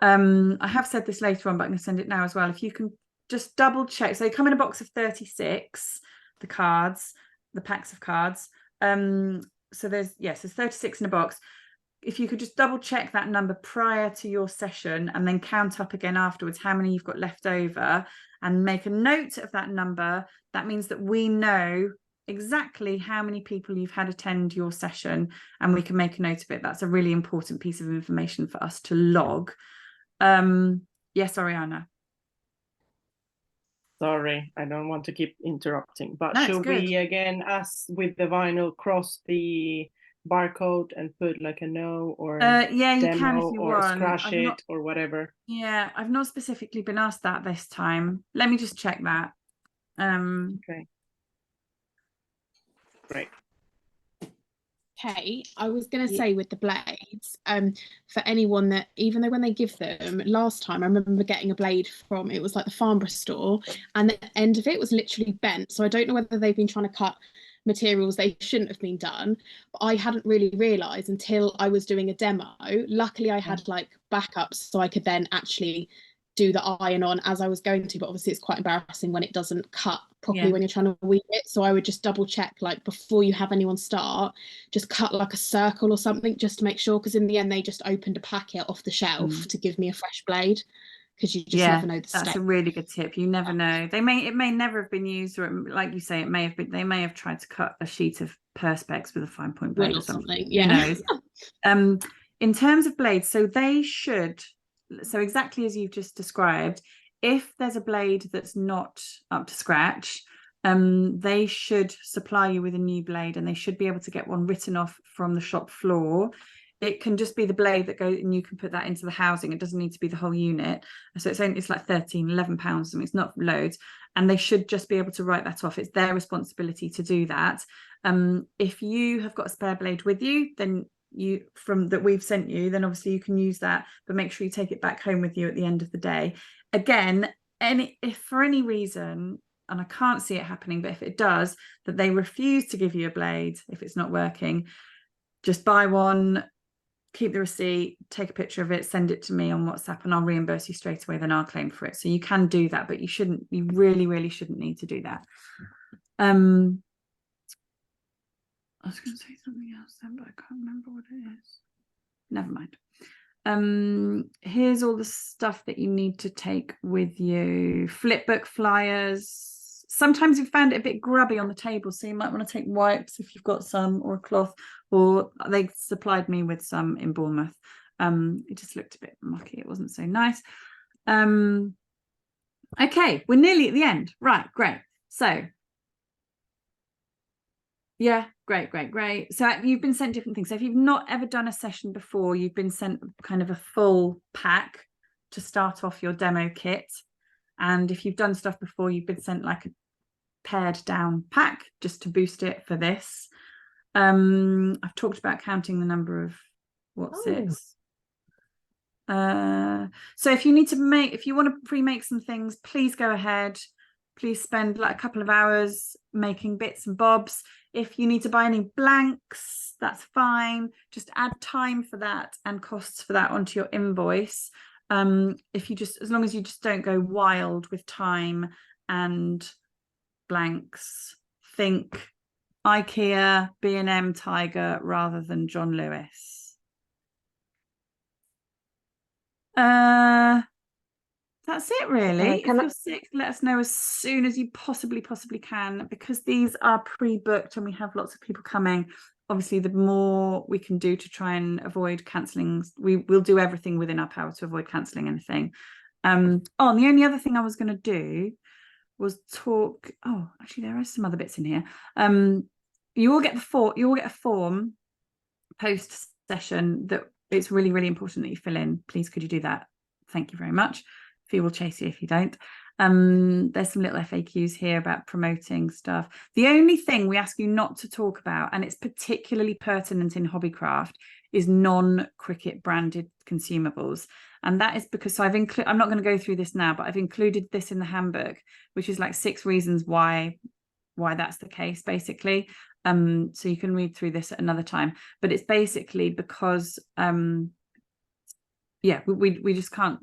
I have said this later on, but I'm going to send it now as well. If you can just double check, so they come in a box of 36, the cards, the packs of cards. So there's 36 in a box. If you could just double check that number prior to your session and then count up again afterwards how many you've got left over, and make a note of that number, that means that we know exactly how many people you've had attend your session, and we can make a note of it. That's a really important piece of information for us to log. Yes, Ariana. Sorry, I don't want to keep interrupting, but No, should we again, as with the vinyl, cross the barcode and put like a no or yeah, you demo can if you or want. scratch it or whatever? Yeah, I've not specifically been asked that this time. Let me just check that. Okay, great. Okay, I was going to say with the blades, for anyone that, even though when they give them, last time I remember getting a blade from, it was like the Farnborough store, and the end of it was literally bent. So I don't know whether they've been trying to cut materials they shouldn't have been done, but I hadn't really realised until I was doing a demo. Luckily I had like backups so I could then actually do the iron on as I was going to, but obviously it's quite embarrassing when it doesn't cut properly when you're trying to weave it. So I would just double check, like before you have anyone start, just cut like a circle or something just to make sure, because in the end they just opened a packet off the shelf to give me a fresh blade, because you just never know the that's state. a really good tip. You never know. It may never have been used, or like you say, it may have been, they may have tried to cut a sheet of perspex with a fine point blade or something. Who knows? In terms of blades, so they should, so exactly as you've just described, if there's a blade that's not up to scratch, they should supply you with a new blade, and they should be able to get one written off from the shop floor. It can just be the blade that goes, and you can put that into the housing. It doesn't need to be the whole unit. So it's like 13, 11 pounds. I mean, it's not loads, and they should just be able to write that off. It's their responsibility to do that. If you have got a spare blade with you, then that we've sent you, then obviously you can use that, but make sure you take it back home with you at the end of the day. Again, if for any reason, and I can't see it happening, but if it does, that they refuse to give you a blade if it's not working, just buy one, keep the receipt, take a picture of it, send it to me on WhatsApp, and I'll reimburse you straight away, then I'll claim for it. So you can do that, but you really shouldn't need to do that. I was going to say something else then, but I can't remember what it is. Never mind. Here's all the stuff that you need to take with you. Flipbook, flyers. Sometimes you've found it a bit grubby on the table, so you might want to take wipes if you've got some, or a cloth, or they supplied me with some in Bournemouth. It just looked a bit mucky. It wasn't so nice. Okay, we're nearly at the end. Right, great. So yeah, great. So you've been sent different things. So if you've not ever done a session before, you've been sent kind of a full pack to start off your demo kit. And if you've done stuff before, you've been sent like a pared down pack just to boost it for this. I've talked about counting the number of so if you need to if you want to pre-make some things, please go ahead. Please spend like a couple of hours making bits and bobs. If you need to buy any blanks, that's fine. Just add time for that and costs for that onto your invoice. If you just, as long as you just don't go wild with time and blanks, think IKEA, B&M Tiger rather than John Lewis. That's it really. If you're sick, let us know as soon as you possibly can, because these are pre-booked and we have lots of people coming. Obviously, the more we can do to try and avoid cancelling, we'll do everything within our power to avoid cancelling anything. And the only other thing I was going to do was talk. Oh, actually, there are some other bits in here. You will get a form post session that it's really, really important that you fill in. Please, could you do that? Thank you very much. Fee will chase you if you don't. There's some little FAQs here about promoting stuff. The only thing we ask you not to talk about, and it's particularly pertinent in Hobbycraft, is non-Cricut branded consumables. And that is because I'm not going to go through this now, but I've included this in the handbook, which is like 6 reasons why that's the case, basically. So you can read through this at another time, but it's basically because we just can't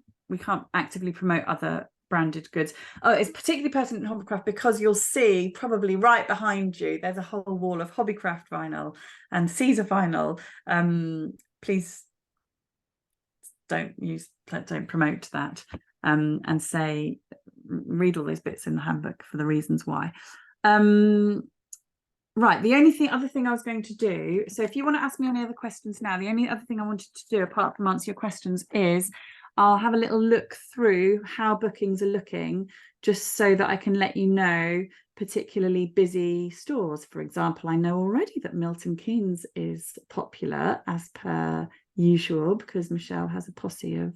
actively promote other branded goods. It's particularly pertinent in Hobbycraft because you'll see probably right behind you there's a whole wall of Hobbycraft vinyl and Caesar vinyl. Please don't promote that, and say read all those bits in the handbook for the reasons why. Right, the only other thing I was going to do, so if you want to ask me any other questions now, the only other thing I wanted to do apart from answer your questions is I'll have a little look through how bookings are looking, just so that I can let you know particularly busy stores. For example, I know already that Milton Keynes is popular as per usual because Michelle has a posse of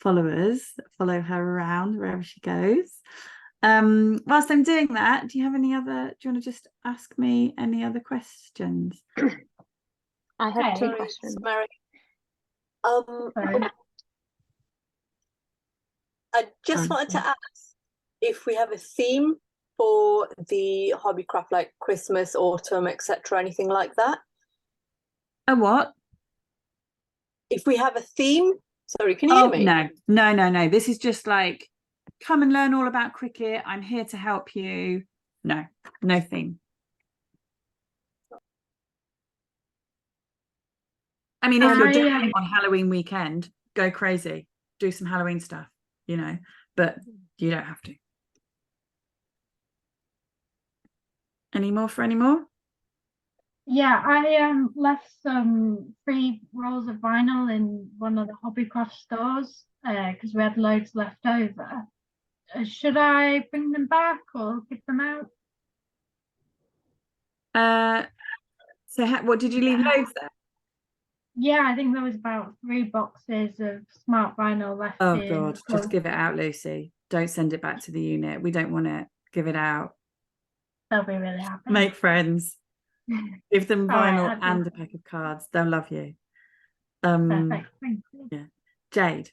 followers that follow her around wherever she goes. Whilst I'm doing that, do you want to just ask me any other questions? I have 2 questions. Mary. I just wanted to ask if we have a theme for the Hobbycraft, like Christmas, autumn, etc., anything like that. A what? If we have a theme. Sorry, can you hear me? No. This is just like, come and learn all about Cricut. I'm here to help you. No theme. I mean, if you're doing on Halloween weekend, go crazy, do some Halloween stuff, but you don't have to. Any more? Yeah, I left some free rolls of vinyl in one of the Hobbycraft stores because we had loads left over. Should I bring them back or give them out? So what did you leave loads there? Yeah, I think there was about 3 boxes of smart vinyl left. Oh God, just give it out, Lucy. Don't send it back to the unit. We don't want it. Give it out. They'll be really happy. Make friends. Give them vinyl and a pack of cards. They'll love you. Perfect. Thank you. Yeah. Jade.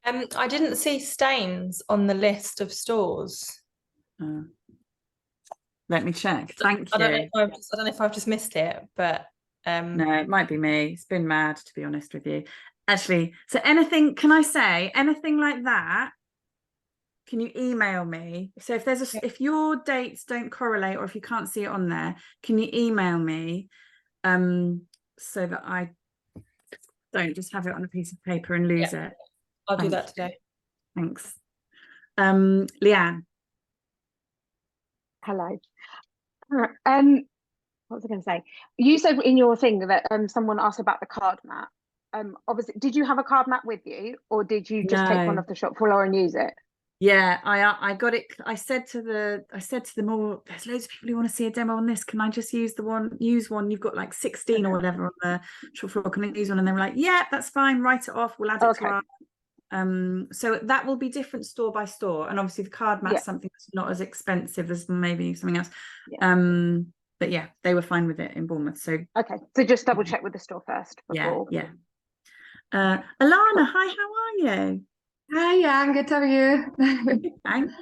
I didn't see Stains on the list of stores. Let me check. Thank you. I don't know if I've just missed it, but no, it might be me. It's been mad, to be honest with you. Actually, so can I say anything like that? Can you email me? So if your dates don't correlate or if you can't see it on there, can you email me so that I don't just have it on a piece of paper and lose it? I'll do that today. Thanks. Leanne. Hello. What was I going to say? You said in your thing that someone asked about the card mat. Obviously, did you have a card mat with you, or did you just take one off the shop floor and use it? Yeah, I got it. I said to them all, there's loads of people who want to see a demo on this. Can I just use one? You've got like 16 or whatever on the shop floor. Can I use one? And they were like, yeah, that's fine. Write it off. We'll add it to our So that will be different store by store, and obviously the card mat's something that's not as expensive as maybe something else. But yeah, they were fine with it in Bournemouth. So okay, so just double check with the store first before. Yeah. Alana, hi, how are you? Hi, I'm good. How are you? Thanks.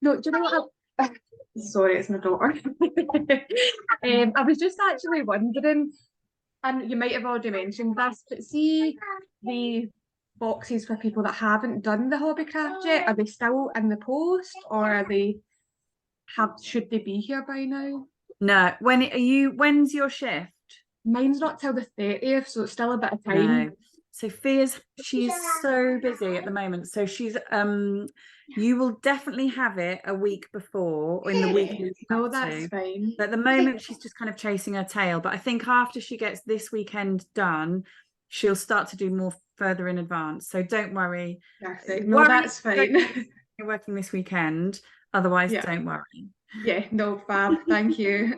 No, do you know what? Sorry, it's my daughter. I was just actually wondering, and you might have already mentioned this, but see the boxes for people that haven't done the Hobbycraft yet, are they still in the post, or are they should they be here by now? No, when's your shift? Mine's not till the 30th, so it's still a bit of time. No. She's so busy at the moment. So she's you will definitely have it a week before, or in the week. No, that's fine. But at the moment she's just kind of chasing her tail. But I think after she gets this weekend done, she'll start to do more further in advance. So don't worry. Perfect. No, that's fine. You're working this weekend. Otherwise, don't worry. Yeah, no, fab. Thank you.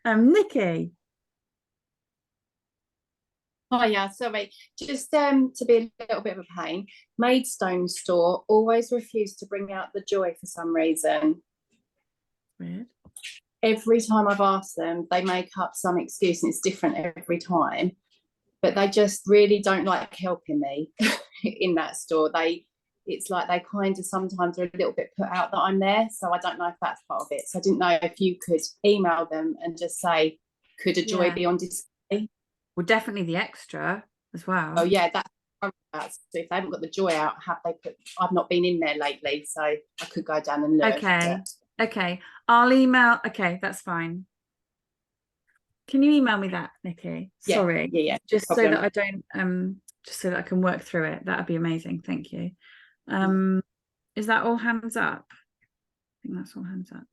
Nikki. Oh yeah, sorry. Just to be a little bit of a pain, Maidstone store always refuse to bring out the joy for some reason. Weird. Every time I've asked them, they make up some excuse, and it's different every time. But they just really don't like helping me in that store. It's like they kind of sometimes are a little bit put out that I'm there, so I don't know if that's part of it. So I didn't know if you could email them and just say, could a joy be on display? Well, definitely the extra as well. Oh yeah, that's so if they haven't got the joy out, I've not been in there lately, so I could go down and look. Okay, I'll email. Okay, that's fine. Can you email me that, Nikki? Sorry. Yeah. Just so that I don't just so that I can work through it. That'd be amazing. Thank you. Is that all hands up? I think that's all hands up.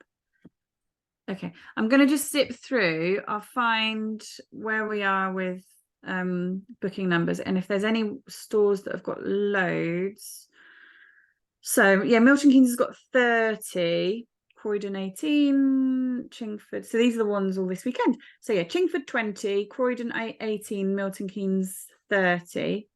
Okay, I'm going to just zip through. I'll find where we are with booking numbers, and if there's any stores that have got loads. So yeah, Milton Keynes has got 30, Croydon 18, Chingford. So these are the ones all this weekend. So yeah, Chingford 20, Croydon 18, Milton Keynes 30.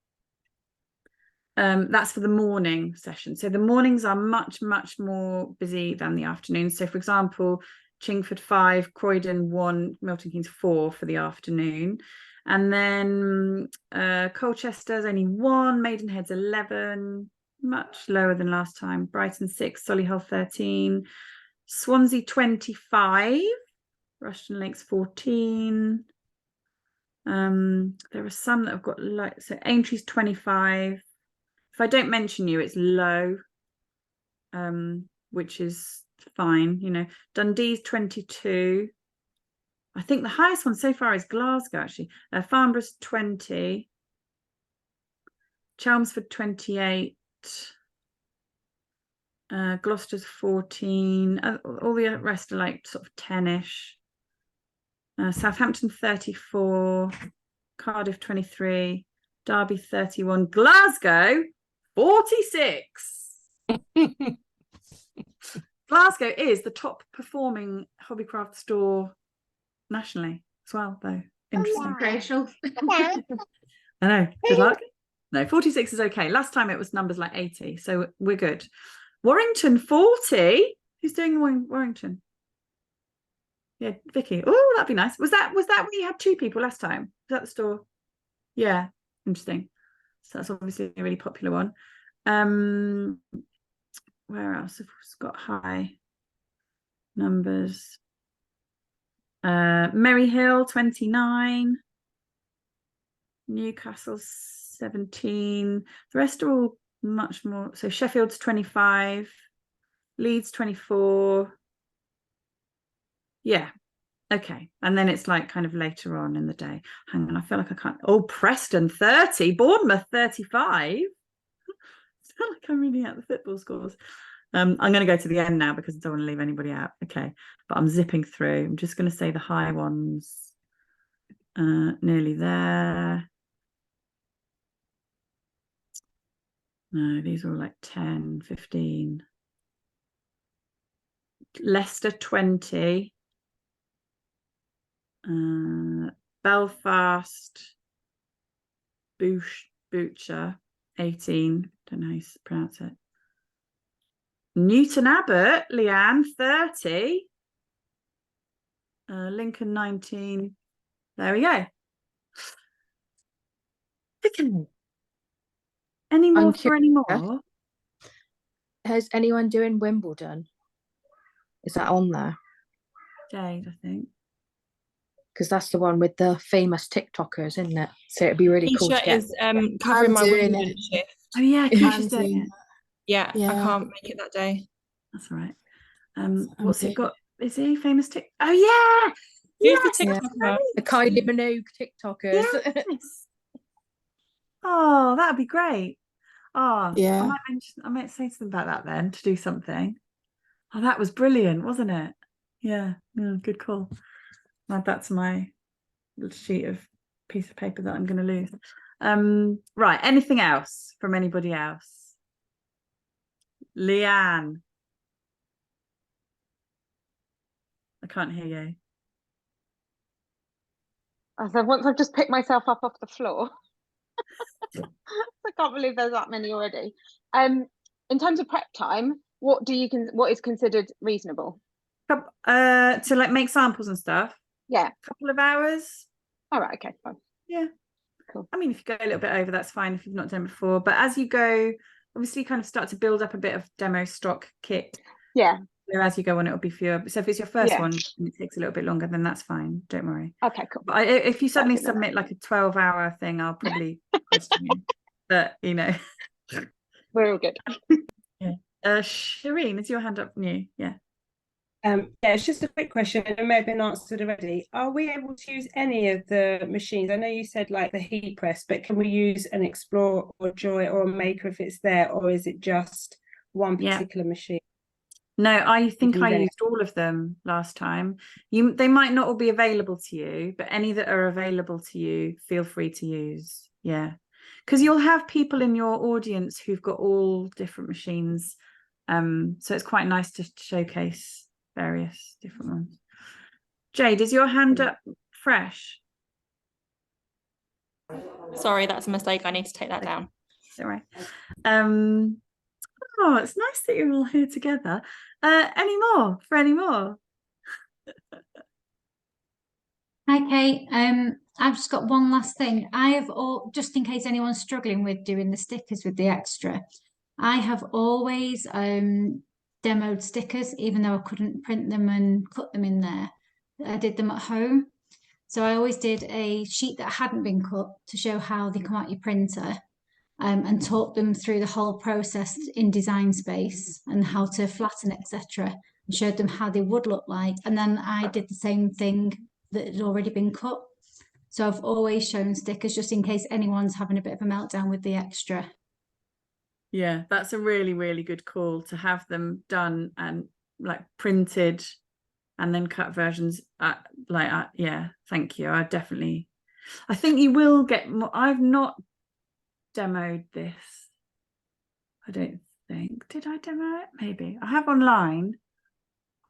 That's for the morning session. So the mornings are much more busy than the afternoon. So for example, Chingford 5, Croydon 1, Milton Keynes 4 for the afternoon. And then Colchester's only 1, Maidenhead's 11, much lower than last time. Brighton 6, Solihull 13, Swansea 25, Rushden Lakes 14. There are some that have got like, so Aintree's 25. If I don't mention you, it's low, which is fine, you know. Dundee's 22. I think the highest one so far is Glasgow, actually. Farnborough's 20. Chelmsford 28. Gloucester's 14. All the rest are like sort of 10-ish. Southampton 34. Cardiff 23. Derby 31. Glasgow 46. Glasgow is the top performing Hobbycraft store nationally as well, though. Interesting. Special. I know. Good luck. No, 46 is okay. Last time it was numbers like 80, so we're good. Warrington 40. Who's doing Warrington? Yeah, Vicky. Oh, that'd be nice. Was that when you had 2 people last time? Was that the store? Yeah, interesting. So that's obviously a really popular one. Where else have we got high numbers? Maryhill 29, Newcastle 17. The rest are all much more. So Sheffield's 25, Leeds 24. Yeah. Okay. And then it's like kind of later on in the day. Hang on, I feel like I can't. Oh, Preston 30, Bournemouth 35. I feel like I'm reading out the football scores. I'm going to go to the end now because I don't want to leave anybody out. Okay. But I'm zipping through. I'm just going to say the high ones. Nearly there. No, these are all like 10, 15. Leicester 20. Belfast, Butcher. 18. Don't know how you pronounce it. Newton Abbott, Leanne, 30. Lincoln, 19. There we go. Okay. Any more I'm for any more? curious. Has anyone doing Wimbledon? Is that on there? Jade, I think. Because that's the one with the famous TikTokers, isn't it? So it'd be really cool to Keisha get. is covering I'm my doing Wimbledon it. shift. Oh yeah, Keisha's I'm doing doing it. Yeah, I Yeah. can't make it that day. That's all right. I'm What's it doing got? Is he famous Tik? Oh yeah, Who's yes, the Yeah. TikToker? The Kylie Minogue TikTokers. yes. Oh, that'd be great. Oh, Yeah. I might say something about that then to do something. Oh, that was brilliant, wasn't it? Yeah, good call. I'll add that to my little sheet of piece of paper that I'm going to lose. Right, anything else from anybody else? Leanne, I can't hear you. So once I've just picked myself up off the floor, I can't believe there's that many already. In terms of prep time, what is considered reasonable? To like make samples and stuff. Yeah. Couple of hours. All right. Okay. Fine. Yeah. Cool. I mean, if you go a little bit over, that's fine if you've not done before. But as you go, obviously, you kind of start to build up a bit of demo stock kit. Yeah. So as you go on, it'll be fewer. So if it's your first Yeah. one and it takes a little bit longer, then that's fine. Don't worry. Okay. Cool. But if you suddenly That'd be submit like a 12-hour thing, I'll probably question you. But we're all good. Yeah. Shireen, is your hand up new? Yeah. Yeah, it's just a quick question, and it may have been answered already. Are we able to use any of the machines? I know you said like the heat press, but can we use an Explore or Joy or a Maker if it's there, or is it just one particular machine? No, I think I use any. used all of them last time. They might not all be available to you, but any that are available to you, feel free to use. Yeah, because you'll have people in your audience who've got all different machines. So it's quite nice to showcase various different ones. Jade, is your hand up fresh? Sorry, that's a mistake. I need to take that down. All right. Oh, it's nice that you're all here together. Any more? Okay, I've just got one last thing. Just in case anyone's struggling with doing the stickers with the extra, I have always demoed stickers, even though I couldn't print them and cut them in there. I did them at home. So I always did a sheet that hadn't been cut to show how they come out your printer, and taught them through the whole process in Design Space and how to flatten, etc. And showed them how they would look like. And then I did the same thing that had already been cut. So I've always shown stickers just in case anyone's having a bit of a meltdown with the extra. Yeah, that's a really, really good call to have them done and like printed and then cut versions. Yeah, thank you. I think you will get more. I've not demoed this. I don't think. Did I demo it? Maybe. I have online.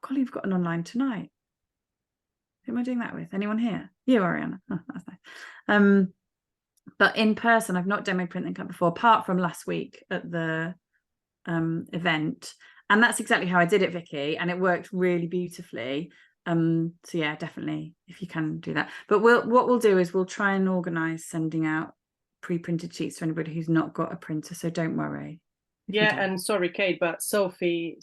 Golly, you've got an online tonight. Who am I doing that with? Anyone here? You, Ariana. Oh, that's nice. But in person, I've not demoed print and cut before, apart from last week at the event. And that's exactly how I did it, Vicky, and it worked really beautifully. So yeah, definitely, if you can do that. But what we'll do is we'll try and organise sending out pre-printed sheets to anybody who's not got a printer, so don't worry. Yeah, and sorry, Kate, but Sophia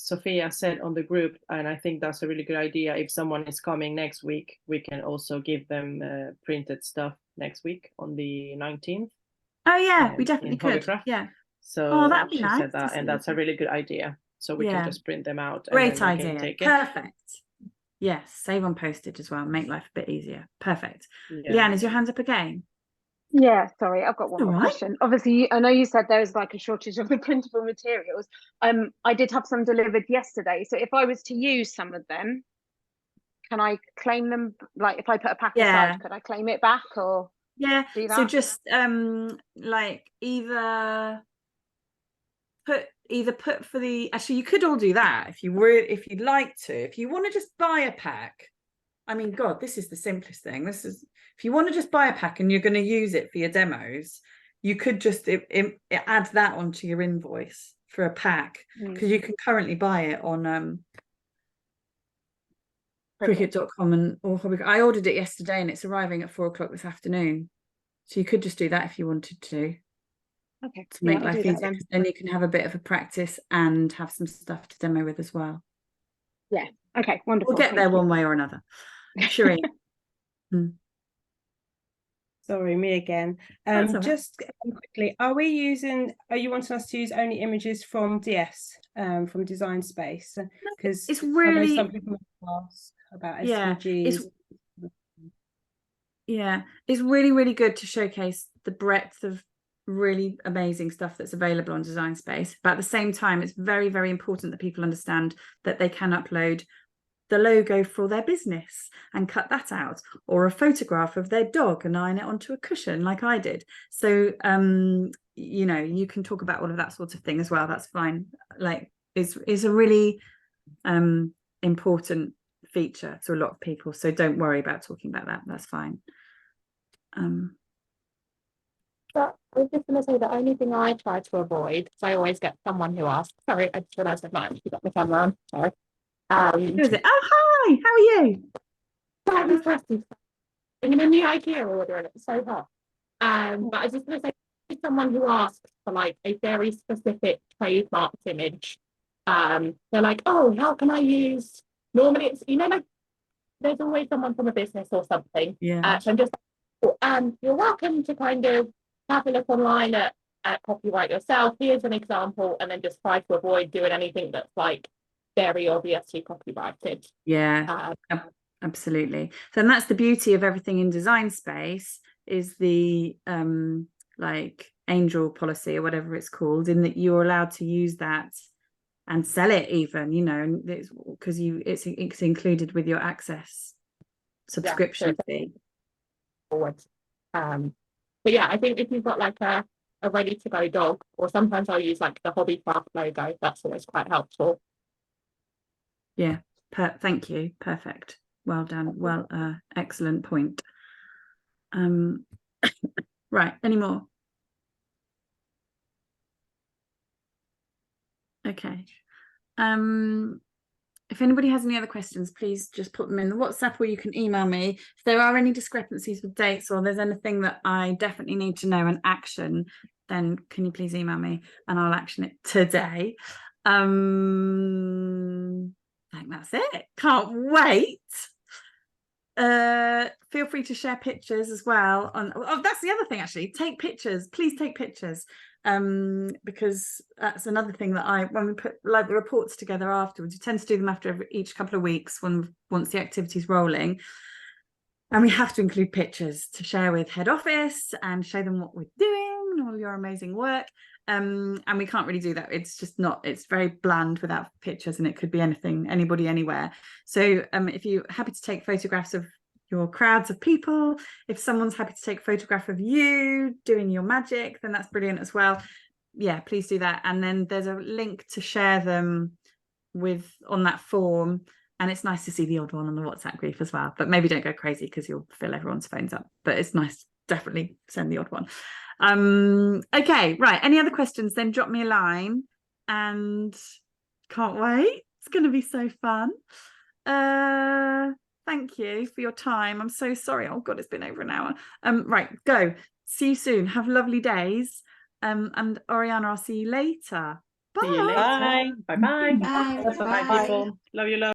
said on the group, and I think that's a really good idea. If someone is coming next week, we can also give them printed stuff next week on the 19th. Oh yeah, we definitely could. Hobbycraft. Yeah. So that'd be she nice. said that, and that's a really good idea. So we can just print them out. Great and then idea. Take it. Perfect. Yes, save on postage as well. Make life a bit easier. Perfect. Yeah. Leanne, is your hand up again? Yeah, sorry, I've got one more question. Obviously, I know you said there's like a shortage of the printable materials. I did have some delivered yesterday. So if I was to use some of them, can I claim them? Like if I put a pack aside, could I claim it back or do that? So just like either put for the, actually you could all do that if you'd like to. If you want to just buy a pack, I mean, God, this is the simplest thing. If you want to just buy a pack and you're going to use it for your demos, you could just add that onto your invoice for a pack, because you can currently buy it on Cricut.com or Hobbycraft. I ordered it yesterday and it's arriving at 4 o'clock this afternoon. So you could just do that if you wanted to. Okay. To make life easier, because then you can have a bit of a practice and have some stuff to demo with as well. Yeah. Okay. Wonderful. We'll get there one way or another. Shireen. Sorry, me again. Just quickly, are you wanting us to use only images from DS, from Design Space? Because it's really, some people ask about SVGs. It's really, really good to showcase the breadth of really amazing stuff that's available on Design Space. But at the same time, it's very, very important that people understand that they can upload the logo for their business and cut that out, or a photograph of their dog and iron it onto a cushion like I did. So you know, you can talk about all of that sort of thing as well. That's fine. Like is a really important feature to a lot of people, so don't worry about talking about that. That's fine. But I was just going to say the only thing I try to avoid, because I always get someone who asks, sorry, I just realised I've not actually got my camera on, sorry. Who is it? Oh, hi, how are you? In a new IKEA order and it's so hot. But I was just going to say, someone who asks for like a very specific trademarked image, they're like, oh, how can I use, normally it's, you know, like there's always someone from a business or something. So I'm just, you're welcome to kind of have a look online at copyright yourself. Here's an example, and then just try to avoid doing anything that's like very obviously copyrighted. Absolutely. So, and that's the beauty of everything in Design Space, is the like angel policy or whatever it's called, in that you're allowed to use that and sell it even, you know, because it's included with your access subscription fee. But yeah, I think if you've got like a ready to go dog, or sometimes I'll use like the Hobbycraft logo, that's always quite helpful. Yeah, thank you. Perfect. Well done. Well, excellent point. Right, any more? Okay. If anybody has any other questions, please just put them in the WhatsApp, or you can email me. If there are any discrepancies with dates, or there's anything that I definitely need to know and action, then can you please email me and I'll action it today. I think that's it. Can't wait. Feel free to share pictures as well. That's the other thing, actually. Take pictures. Please take pictures. Because that's another thing that when we put like the reports together afterwards, we tend to do them after each couple of weeks once the activity's rolling, and we have to include pictures to share with head office and show them what we're doing and all your amazing work. And we can't really do that. It's just not, it's very bland without pictures, and it could be anything, anybody, anywhere. So if you're happy to take photographs of your crowds of people, if someone's happy to take a photograph of you doing your magic, then that's brilliant as well. Yeah, please do that. And then there's a link to share them on that form, and it's nice to see the odd one on the WhatsApp group as well, but maybe don't go crazy because you'll fill everyone's phones up, but it's nice, definitely send the odd one. Okay, right, any other questions, then drop me a line, and can't wait, it's going to be so fun. Thank you for your time. I'm so sorry. Oh God, it's been over an hour. Right, go. See you soon. Have lovely days. And Oriana, I'll see you later. Bye. See you later. Bye. Bye. Bye. Bye, people. Love you, love.